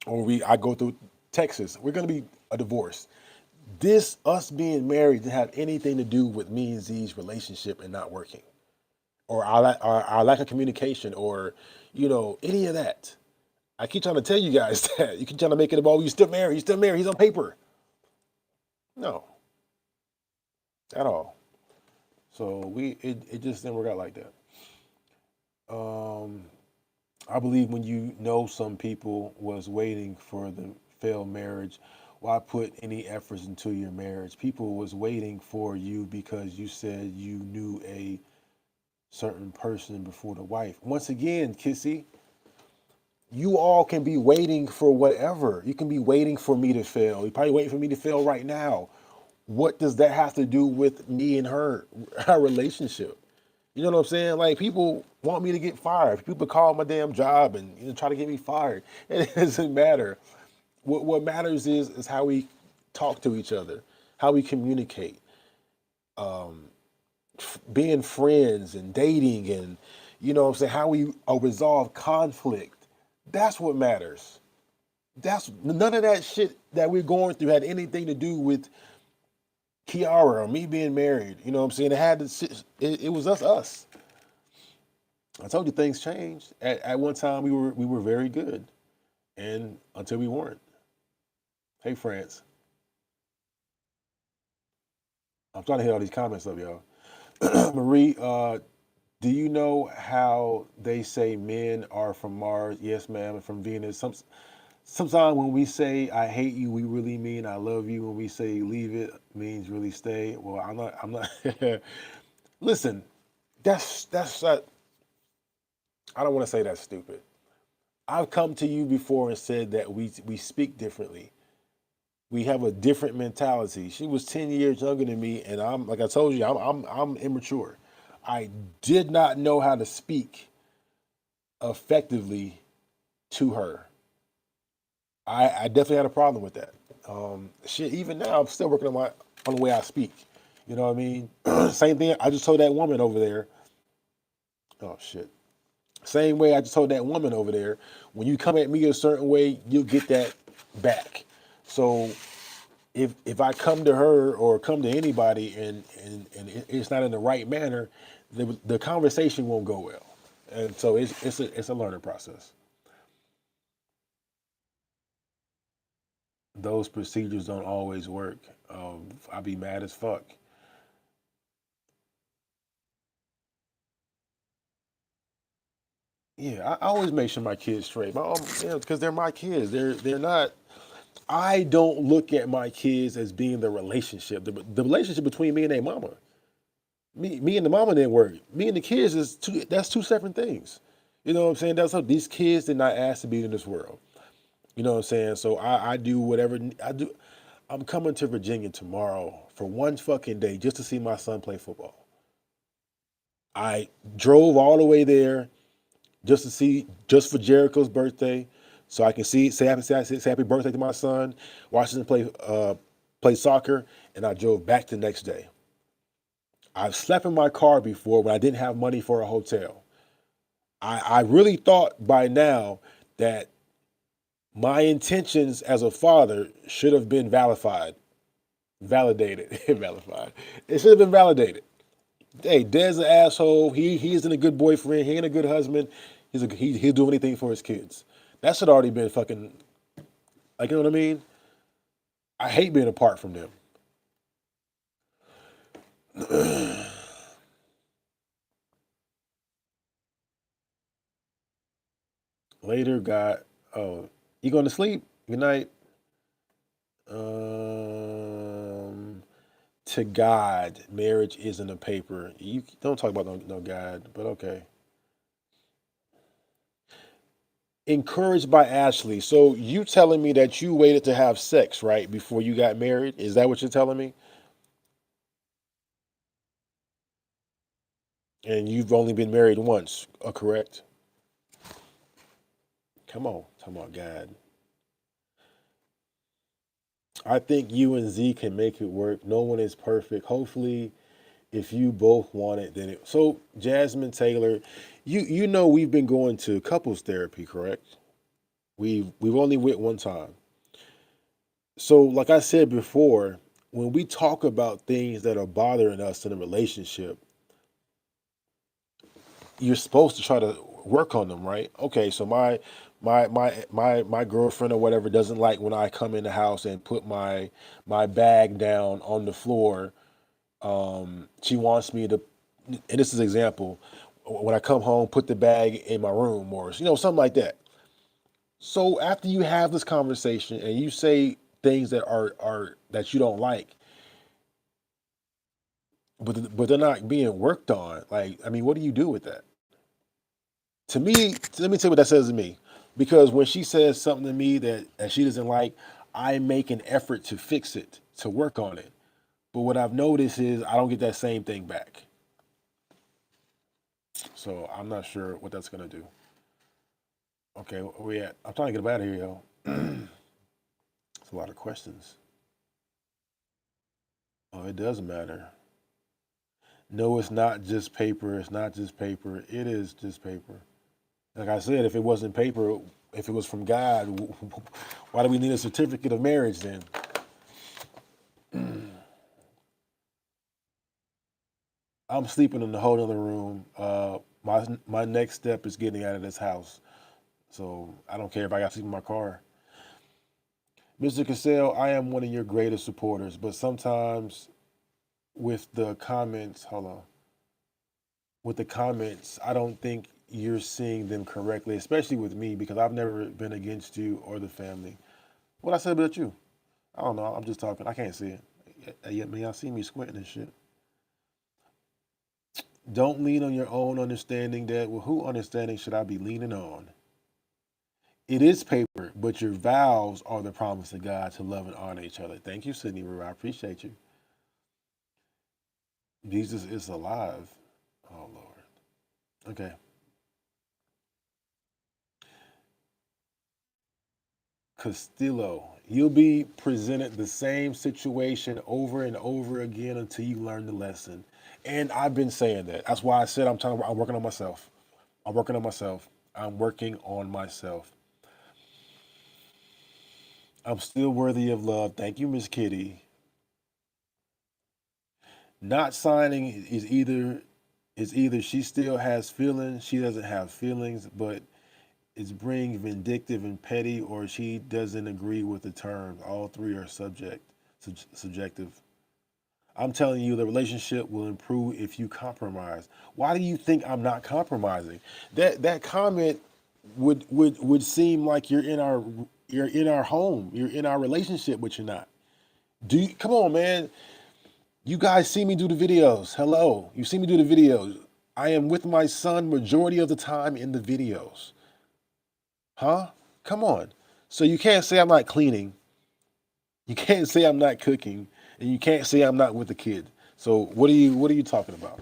or I go through Texas, we're gonna be a divorce. Us being married didn't have anything to do with me and Z's relationship and not working, or our lack of communication, or any of that. I keep trying to tell you guys that. You keep trying to make it about you still married, he's on paper. No, at all. So it just didn't work out like that. I believe when you know some people was waiting for the failed marriage, why put any efforts into your marriage? People was waiting for you because you said you knew a certain person before the wife. Once again, Kissy, you all can be waiting for whatever. You can be waiting for me to fail. You're probably waiting for me to fail right now. What does that have to do with me and our relationship? You know what I'm saying? Like, people want me to get fired. People call my damn job and try to get me fired. It doesn't matter. What matters is how we talk to each other, how we communicate, being friends and dating, and what I'm saying, how we resolve conflict. That's what matters. That's none of that shit that we're going through had anything to do with Kiara or me being married. You know what I'm saying? It was us. I told you things changed. At one time we were very good, and until we weren't. Hey, France. I'm trying to hit all these comments up, y'all. Marie, do you know how they say men are from Mars? Yes, ma'am, and from Venus. Sometimes when we say I hate you, we really mean I love you. When we say leave it, means really stay. Well, I'm not. Listen, that's not. I don't want to say that's stupid. I've come to you before and said that we speak differently. We have a different mentality. She was 10 years younger than me, and I'm like I told you, I'm immature. I did not know how to speak effectively to her. I definitely had a problem with that. Shit, even now I'm still working on the way I speak. You know what I mean? Same thing. I just told that woman over there. Oh shit. Same way I just told that woman over there. When you come at me a certain way, you'll get that back. So if I come to her or come to anybody and it's not in the right manner, the conversation won't go well. And so it's a learning process. Those procedures don't always work. I'd be mad as fuck. Yeah, I always make sure my kids straight. Because they're my kids. They're not. I don't look at my kids as being the relationship. The relationship between me and their mama. Me and the mama didn't work. Me and the kids that's two separate things. You know what I'm saying? That's how these kids did not ask to be in this world. You know what I'm saying? So I do whatever I do. I'm coming to Virginia tomorrow for one fucking day just to see my son play football. I drove all the way there just for Jericho's birthday, so I can say happy birthday to my son, watch him play soccer, and I drove back the next day. I've slept in my car before when I didn't have money for a hotel. I really thought by now that my intentions as a father should have been validated, validated. It should have been validated. Hey, Dad's an asshole. He isn't a good boyfriend. He ain't a good husband. He'll do anything for his kids. That should already been fucking, like, you know what I mean? I hate being apart from them. Later, you going to sleep? Good night. To God, marriage isn't a paper. You don't talk about no God, but okay. Encouraged by Ashley. So you telling me that you waited to have sex, right, before you got married? Is that what you're telling me? And you've only been married once, correct? Come on, God. I think you and Z can make it work. No one is perfect. Hopefully, if you both want it, then it. So, Jasmine Taylor, you know we've been going to couples therapy, correct? We've only went one time. So, like I said before, when we talk about things that are bothering us in a relationship, you're supposed to try to work on them, right? Okay, so my girlfriend or whatever doesn't like when I come in the house and put my bag down on the floor. She wants me to, and this is an example, when I come home, put the bag in my room or something like that. So after you have this conversation and you say things that are that you don't like, but they're not being worked on. Like, I mean, what do you do with that? To me, let me tell you what that says to me. Because when she says something to me that she doesn't like, I make an effort to fix it, to work on it. But what I've noticed is I don't get that same thing back. So I'm not sure what that's gonna do. Okay, where we at? I'm trying to get up out of here, yo. It's a lot of questions. Oh, it does matter. No, it's not just paper. It's not just paper. It is just paper. Like I said, if it wasn't paper, if it was from God, why do we need a certificate of marriage then? I'm sleeping in the whole other room. My next step is getting out of this house. So I don't care if I got to sleep in my car. Mr. Cassell, I am one of your greatest supporters, but sometimes with the comments, hold on, with the comments, I don't think you're seeing them correctly, especially with me, because I've never been against you or the family. What I said about you? I don't know. I'm just talking. I can't see it. Yet, man, y'all see me squinting and shit. Don't lean on your own understanding that, well, who understanding should I be leaning on? It is paper, but your vows are the promise of God to love and honor each other. Thank you, Sydney Rue. I appreciate you. Jesus is alive. Oh, Lord. Okay. Castillo, you'll be presented the same situation over and over again until you learn the lesson. And I've been saying that. That's why I said I'm working on myself. I'm working on myself. I'm working on myself. I'm still worthy of love. Thank you, Miss Kitty. Not signing is either she still has feelings, she doesn't have feelings, but it's being vindictive and petty, or she doesn't agree with the terms. All three are subjective. I'm telling you, the relationship will improve if you compromise. Why do you think I'm not compromising? That comment would seem like you're in our home, you're in our relationship, but you're not. Come on, man? You guys see me do the videos. Hello, you see me do the videos. I am with my son majority of the time in the videos. Huh? Come on. So you can't say I'm not cleaning. You can't say I'm not cooking, and you can't say I'm not with the kid. So what are you talking about?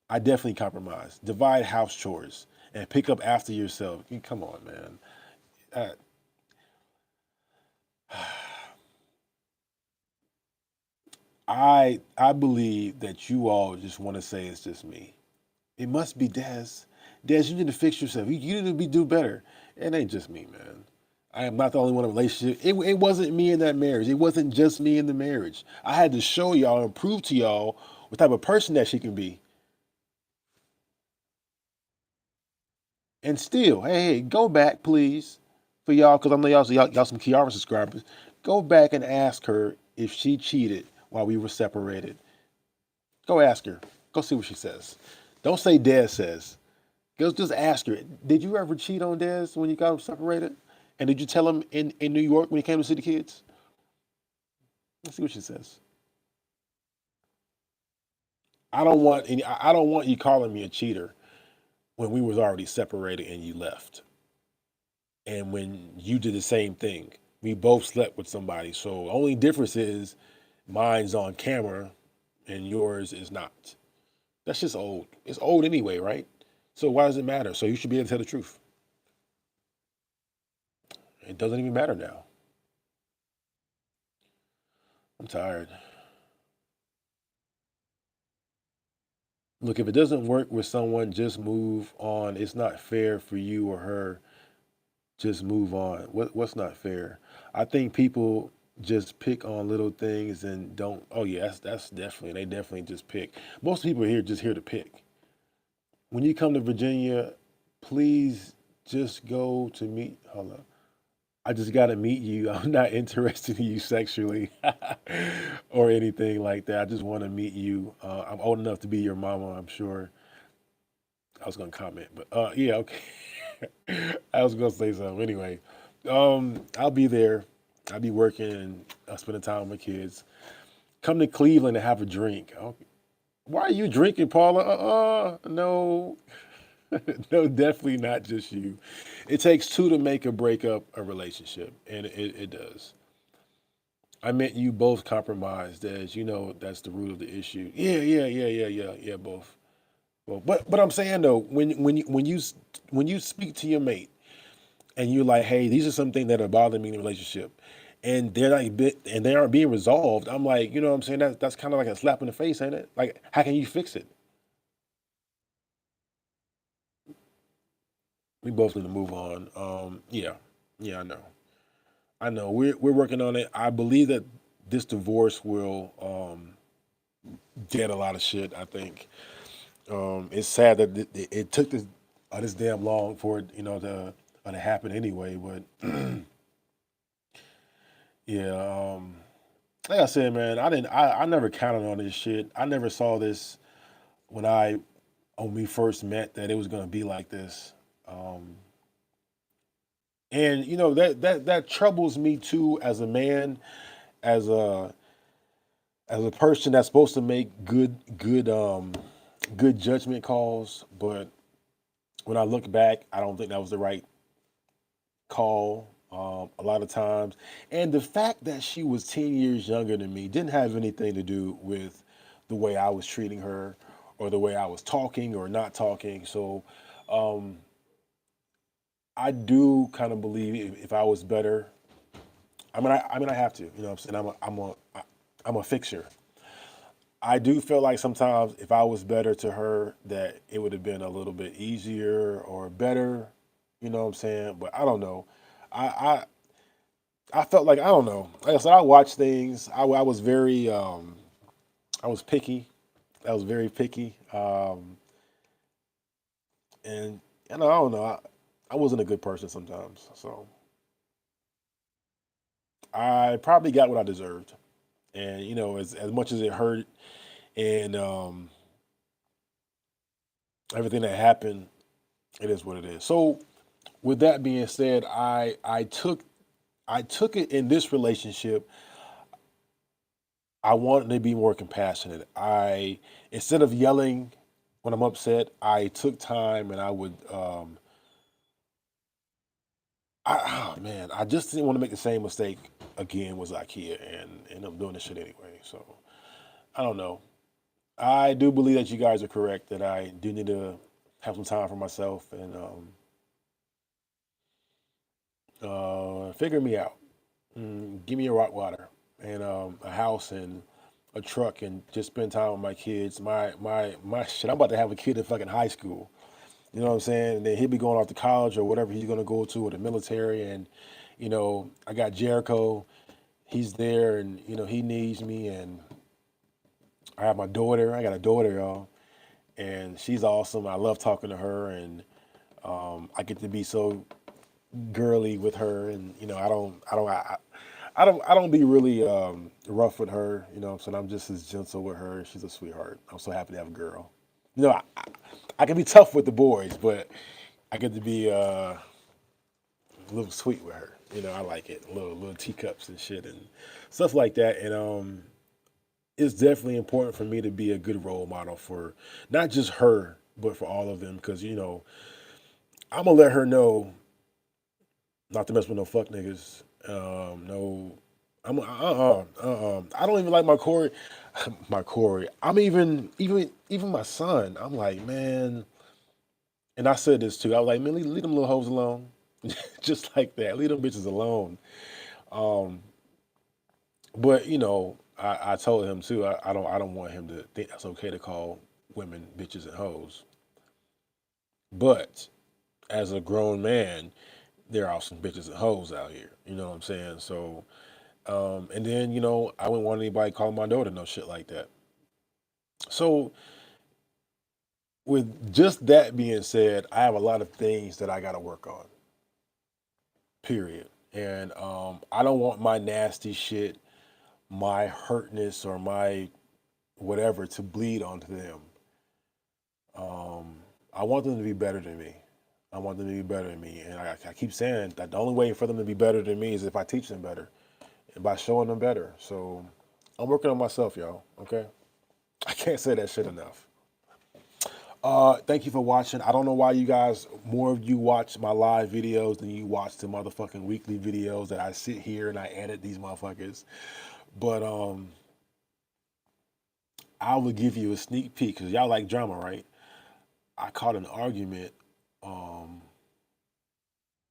I definitely compromise. Divide house chores and pick up after yourself. Come on, man. Uh, I believe that you all just want to say it's just me. It must be Des. Des, you need to fix yourself. You need to do better. It ain't just me, man. I am not the only one in a relationship. It wasn't me in that marriage. It wasn't just me in the marriage. I had to show y'all and prove to y'all what type of person that she can be. And still, hey, go back, please, for y'all, because I know y'all some Kiara subscribers. Go back and ask her if she cheated while we were separated. Go ask her. Go see what she says. Don't say Des says. Go just ask her. Did you ever cheat on Des when you got separated? And did you tell him in New York when he came to see the kids? Let's see what she says. I don't want you calling me a cheater when we was already separated and you left. And when you did the same thing. We both slept with somebody. So only difference is mine's on camera and yours is not. That's just old. It's old anyway, right? So why does it matter? So you should be able to tell the truth. It doesn't even matter now. I'm tired. Look, if it doesn't work with someone, just move on. It's not fair for you or her. Just move on. What's not fair? I think people just pick on little things and don't. Oh yeah, that's definitely. They definitely just pick. Most people here just here to pick. When you come to Virginia, please just go to meet. Hold up. I just got to meet you. I'm not interested in you sexually or anything like that. I just want to meet you. I'm old enough to be your mama, I'm sure. I was going to comment, but yeah, okay. I was going to say something. Anyway, I'll be there. I'll be working and spending time with my kids. Come to Cleveland and have a drink. Okay. Why are you drinking, Paula? No. No, definitely not just you. It takes two to make or break up a relationship, and it does. I meant you both compromised, as you know that's the root of the issue. Yeah, both. Well, but I'm saying though, when you speak to your mate and you're like, hey, these are some things that are bothering me in the relationship, and and they aren't being resolved. I'm like, you know what I'm saying? That's kind of like a slap in the face, ain't it? Like, how can you fix it? We both need to move on. Yeah, I know. I know. We're working on it. I believe that this divorce will get a lot of shit. I think it's sad that it took this damn long for it, to happen anyway. But yeah, like I said, man, I didn't. I never counted on this shit. I never saw this when when we first met that it was gonna be like this. Um, and that troubles me too as a man, as a person that's supposed to make good judgment calls. But when I look back, I don't think that was the right call a lot of times. And the fact that she was 10 years younger than me didn't have anything to do with the way I was treating her or the way I was talking or not talking. So um, I do kind of believe if I was better, I have to, you know what I'm saying? I'm a fixer. I do feel like sometimes if I was better to her, that it would have been a little bit easier or better. You know what I'm saying? But I don't know. I I felt like I don't know. Like I said, I watched things. I was very I was picky. I was very picky. And I don't know. I wasn't a good person sometimes. So I probably got what I deserved. And as much as it hurt and everything that happened, it is what it is. So with that being said, I took it in this relationship. I wanted to be more compassionate. I Instead of yelling when I'm upset, I took time and I would oh man, I just didn't want to make the same mistake again with Zakia and end up doing this shit anyway. So I don't know. I do believe that you guys are correct that I do need to have some time for myself and figure me out. Give me a rock water and a house and a truck and just spend time with my kids. My shit. I'm about to have a kid in fucking high school. You know what I'm saying? And then he'll be going off to college or whatever he's gonna go to, or the military. And I got Jericho. He's there, and he needs me. And I have my daughter. I got a daughter, y'all, and she's awesome. I love talking to her, and I get to be so girly with her, and I don't be really rough with her. You know what I'm saying? I'm just as gentle with her. She's a sweetheart. I'm so happy to have a girl. I can be tough with the boys, but I get to be a little sweet with her. I like it. Little teacups and shit and stuff like that. And it's definitely important for me to be a good role model for not just her, but for all of them. Because I'm gonna let her know not to mess with no fuck niggas. No, I don't even like my Corey. My Corey. I'm even my son. I'm like, man. And I said this too. I was like, man, leave them little hoes alone. Just like that. Leave them bitches alone. Um, but I told him too. I don't want him to think that's okay to call women bitches and hoes. But as a grown man, there are some bitches and hoes out here. You know what I'm saying? So, and then I wouldn't want anybody calling my daughter no shit like that. So, with just that being said, I have a lot of things that I got to work on. Period. And I don't want my nasty shit, my hurtness, or my whatever to bleed onto them. I want them to be better than me. I want them to be better than me. And I keep saying that the only way for them to be better than me is if I teach them better and by showing them better. So I'm working on myself, y'all. Okay? I can't say that shit enough. Thank you for watching. I don't know why more of you watch my live videos than you watch the motherfucking weekly videos that I sit here and I edit these motherfuckers. But I will give you a sneak peek because y'all like drama, right? I caught an argument. Um,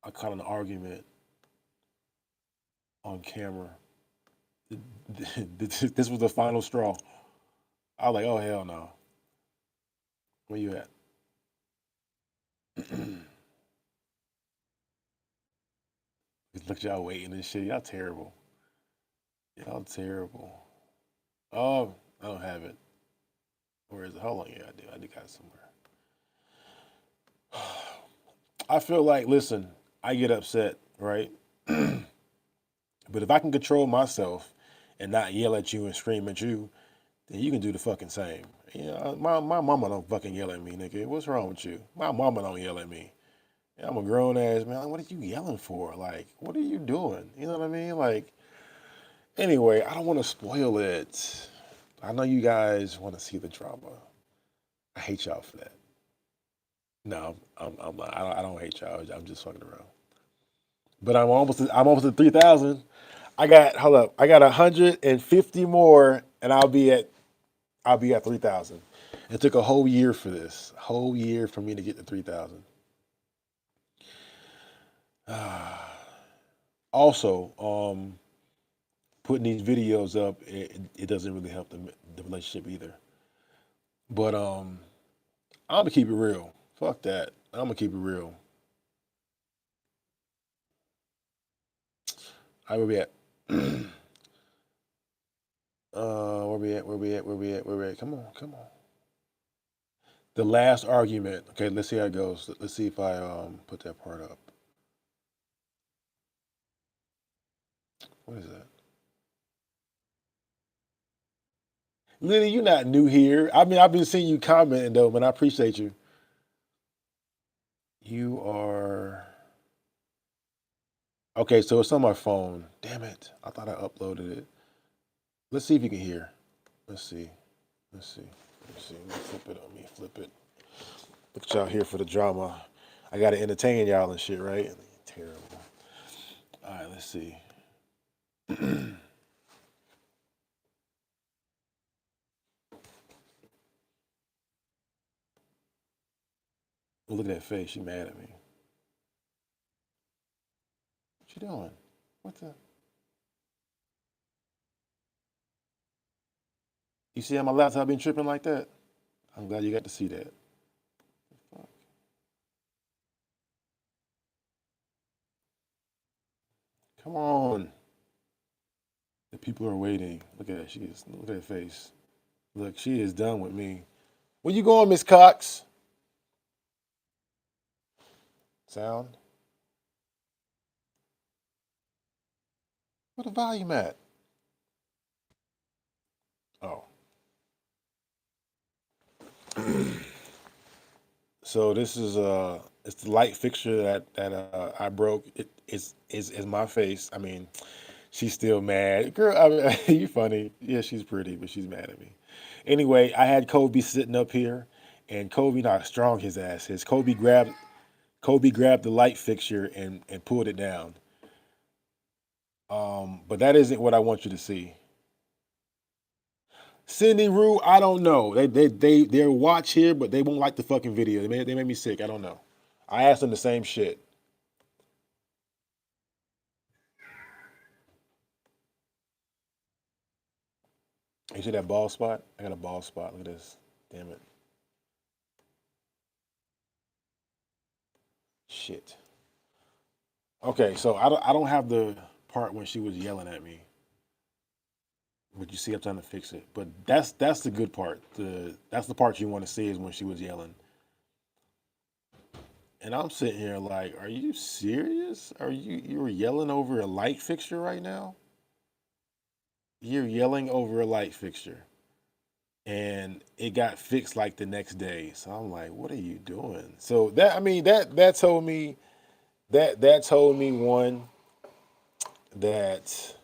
I caught an argument on camera. This was the final straw. I was like, oh hell no. Where you at? Look, y'all waiting and shit. Y'all terrible. Y'all terrible. Oh, I don't have it. Where is it? Hold on, yeah, I do. I do got it somewhere. I feel like, listen, I get upset, right? But if I can control myself and not yell at you and scream at you, then you can do the fucking same. My mama don't fucking yell at me, nigga. What's wrong with you? My mama don't yell at me. I'm a grown ass man. Like, what are you yelling for? Like, what are you doing? You know what I mean? Like, anyway, I don't want to spoil it. I know you guys want to see the drama. I hate y'all for that. No, I'm not. I don't hate y'all. I'm just fucking around. But I'm almost at 3,000. Hold up. I got 150 more, and I'll be at 3,000. It took a whole year for this. Whole year for me to get to 3,000. Also, putting these videos up, it doesn't really help the relationship either. But I'm gonna keep it real. Fuck that. I'm gonna keep it real. Where we at? Where we at? Where we at? Where we at? Where we at? Come on, come on. The last argument. Okay, let's see how it goes. Let's see if I put that part up. What is that? Lily, you're not new here. I mean, I've been seeing you commenting though, but I appreciate you. You are okay. So it's on my phone. Damn it! I thought I uploaded it. Let's see if you can hear. Let's see. Let's see. Let's see. Let me flip it on me. Flip it. Look at y'all here for the drama. I gotta entertain y'all and shit, right? Terrible. All right. Let's see. Look at that face. She mad at me. What you doing? What the? You see how my laptop been tripping like that? I'm glad you got to see that. Come on. The people are waiting. Look at that. Look at her face. Look, she is done with me. Where you going, Miss Cox? Sound? Where the volume at? Oh. So this is it's the light fixture that I broke. Is my face. I mean, she's still mad. Girl, I mean, you funny. Yeah, she's pretty, but she's mad at me. Anyway, I had Kobe sitting up here, and Kobe not strong his ass is. Kobe grabbed the light fixture and pulled it down. But that isn't what I want you to see. Cindy Rue, I don't know. They'll watch here, but they won't like the fucking video. They made me sick. I don't know. I asked them the same shit. You see that bald spot? I got a bald spot. Look at this. Damn it. Shit. Okay, so I don't have the part when she was yelling at me. But you see, I'm trying to fix it. But that's the good part. That's the part you want to see is when she was yelling. And I'm sitting here like, are you serious? You were yelling over a light fixture right now? You're yelling over a light fixture. And it got fixed like the next day. So I'm like, what are you doing? So that told me that told me one that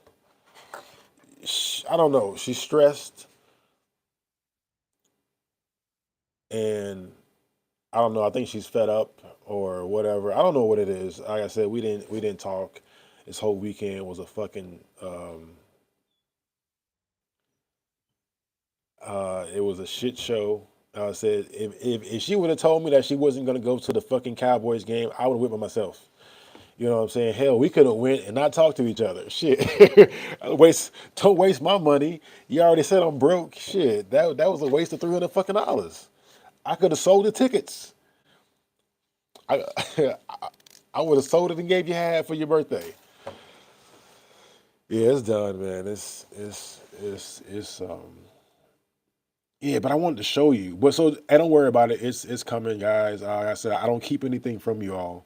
I don't know, she's stressed, and I don't know, I think she's fed up or whatever. I don't know what it is. Like I said, we didn't talk. This whole weekend was a fucking it was a shit show. I said if she would have told me that she wasn't gonna go to the fucking Cowboys game, I would have whipped myself. You know what I'm saying? Hell, we could have went and not talked to each other. Shit, don't waste my money. You already said I'm broke. Shit, that was a waste of $300 fucking. I could have sold the tickets. I I would have sold it and gave you half for your birthday. Yeah, it's done, man. It's yeah, but I wanted to show you. But so, and don't worry about it. It's coming, guys. Like I said, I don't keep anything from you all.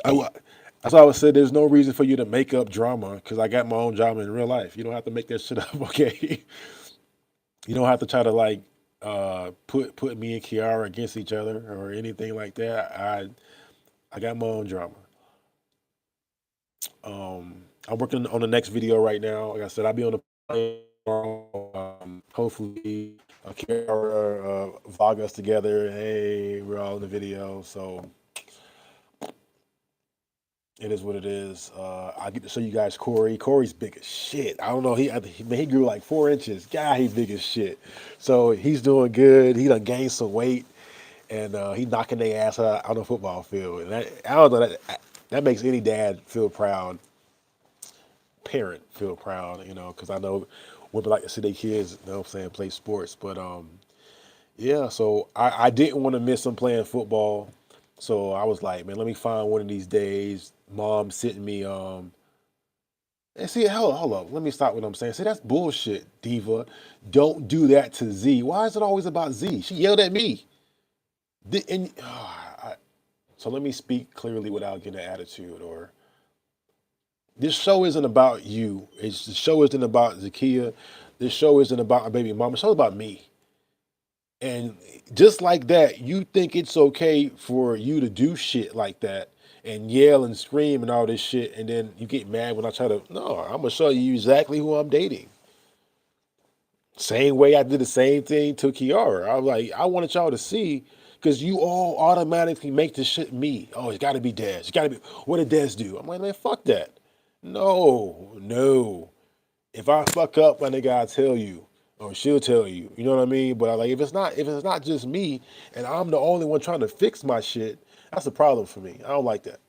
That's why I would say there's no reason for you to make up drama because I got my own drama in real life. You don't have to make that shit up, okay? You don't have to try to like put me and Kiara against each other or anything like that. I got my own drama. I'm working on the next video right now. Like I said, I'll be on the plane tomorrow. Hopefully, Kiara vlog us together. Hey, we're all in the video, so it is what it is. I get to show you guys Corey. Corey's big as shit. I don't know. He grew like 4 inches. God, he's big as shit. So he's doing good. He done gained some weight, and he knocking their ass out on the football field. And I don't know that makes any dad feel proud, parent feel proud. Because I know women like to see their kids, you know what I'm saying, play sports. But yeah. So I didn't want to miss them playing football. So I was like, man, let me find one of these days. Mom sitting me and see, hold up. Let me stop what I'm saying. See, that's bullshit, Diva. Don't do that to Z. Why is it always about Z? She yelled at me. So let me speak clearly without getting an attitude. Or this show isn't about you. The show isn't about Zakia. This show isn't about my baby mama. The show's about me. And just like that, you think it's okay for you to do shit like that and yell and scream and all this shit, and then you get mad when I try to. No, I'm gonna show you exactly who I'm dating. Same way I did the same thing to Kiara. I was like, I wanted y'all to see, because you all automatically make this shit me. Oh, it's got to be Des. It's got to be. What did Des do? I'm like, man, fuck that. No. If I fuck up, my nigga, I tell you, or she'll tell you. You know what I mean? But I like if it's not just me, and I'm the only one trying to fix my shit, that's a problem for me. I don't like that.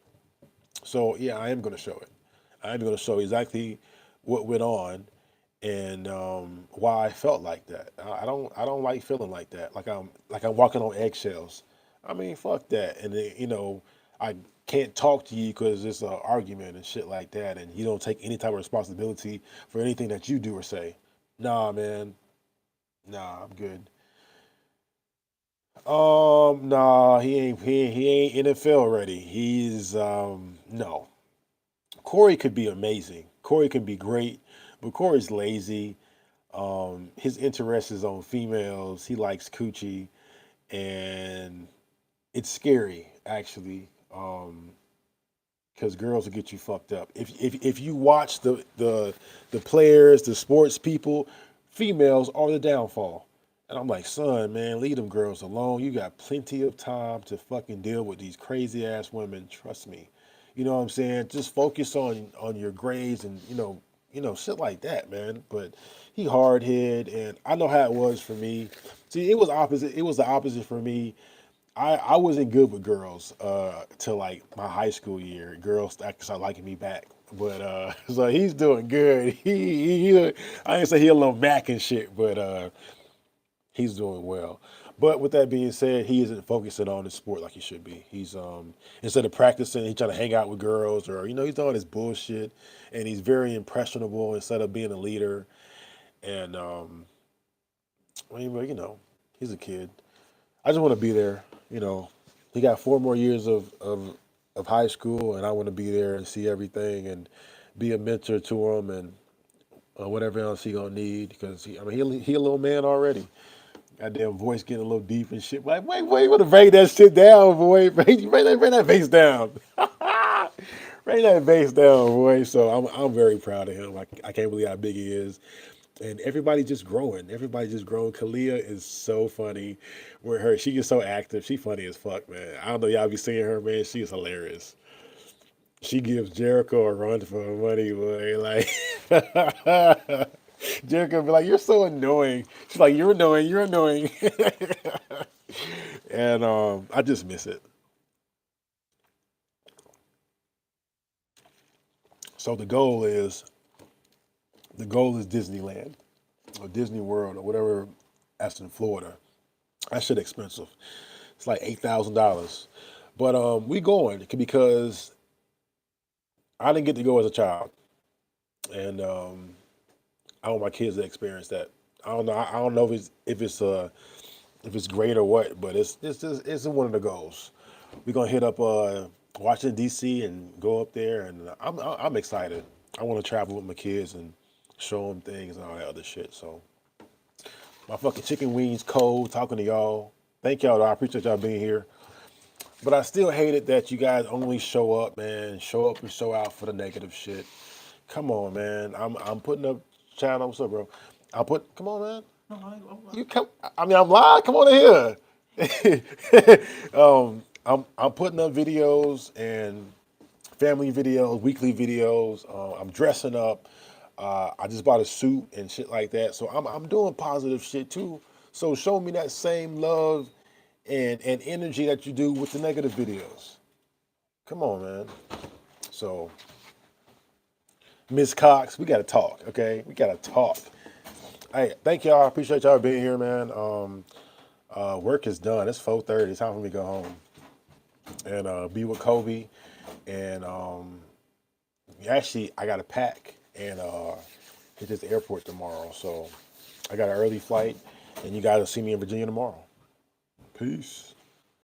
So yeah, I am gonna show it. I am gonna show exactly what went on, and why I felt like that. I don't like feeling like that. Like I'm walking on eggshells. I mean, fuck that. And then, I can't talk to you because it's an argument and shit like that, and you don't take any type of responsibility for anything that you do or say. Nah, man. Nah, I'm good. Nah, he ain't NFL ready. He's no. Corey could be amazing. Corey could be great, but Corey's lazy. His interest is on females. He likes coochie, and it's scary actually, because girls will get you fucked up. If you watch the players, the sports people, females are the downfall. And I'm like, son, man, leave them girls alone. You got plenty of time to fucking deal with these crazy ass women. Trust me. You know what I'm saying? Just focus on your grades and shit like that, man. But he hard head, and I know how it was for me. See, it was opposite. It was the opposite for me. I wasn't good with girls till like my high school year. Girls started liking me back. But so he's doing good. I ain't say he a little Mac and shit, but he's doing well. But with that being said, he isn't focusing on his sport like he should be. He's instead of practicing, he's trying to hang out with girls, or he's doing his bullshit, and he's very impressionable instead of being a leader. And I mean, but, he's a kid. I just want to be there. He got 4 more years of high school, and I want to be there and see everything and be a mentor to him and whatever else he gonna need, because he a little man already. Goddamn voice getting a little deep and shit. Like, wait, you want to bring that shit down, boy? Bring that bass down. Bring that bass down, boy. So I'm very proud of him. I can't believe how big he is. And everybody just growing. Everybody just growing. Kalia is so funny. With her, she is so active. She funny as fuck, man. I don't know y'all be seeing her, man. She is hilarious. She gives Jericho a run for her money, boy. Like Jericho be like, "You're so annoying." She's like, "You're annoying. You're annoying." And I just miss it. So the goal is Disneyland or Disney World or whatever. That's in Florida. That shit expensive. It's like $8,000. But we going because I didn't get to go as a child, and I want my kids to experience that. I don't know. I don't know if it's great or what, but it's one of the goals. We're gonna hit up Washington D.C. and go up there, and I'm excited. I want to travel with my kids and show them things and all that other shit. So my fucking chicken wings cold. Talking to y'all. Thank y'all. I appreciate y'all being here. But I still hate it that you guys only show up, man. Show up and show out for the negative shit. Come on, man. I'm putting up channel. What's up, bro? Come on, man. You come. I mean, I'm live. Come on in here. I'm putting up videos and family videos, weekly videos. I'm dressing up. I just bought a suit and shit like that. So I'm doing positive shit too. So show me that same love and energy that you do with the negative videos. Come on, man. So Miss Cox, we gotta talk, okay? We gotta talk. Hey, thank y'all. I appreciate y'all being here, man. Work is done. It's 4:30. It's time for me to go home and be with Kobe. And actually, I got to pack and hit this airport tomorrow. So I got an early flight, and you guys will see me in Virginia tomorrow. Peace.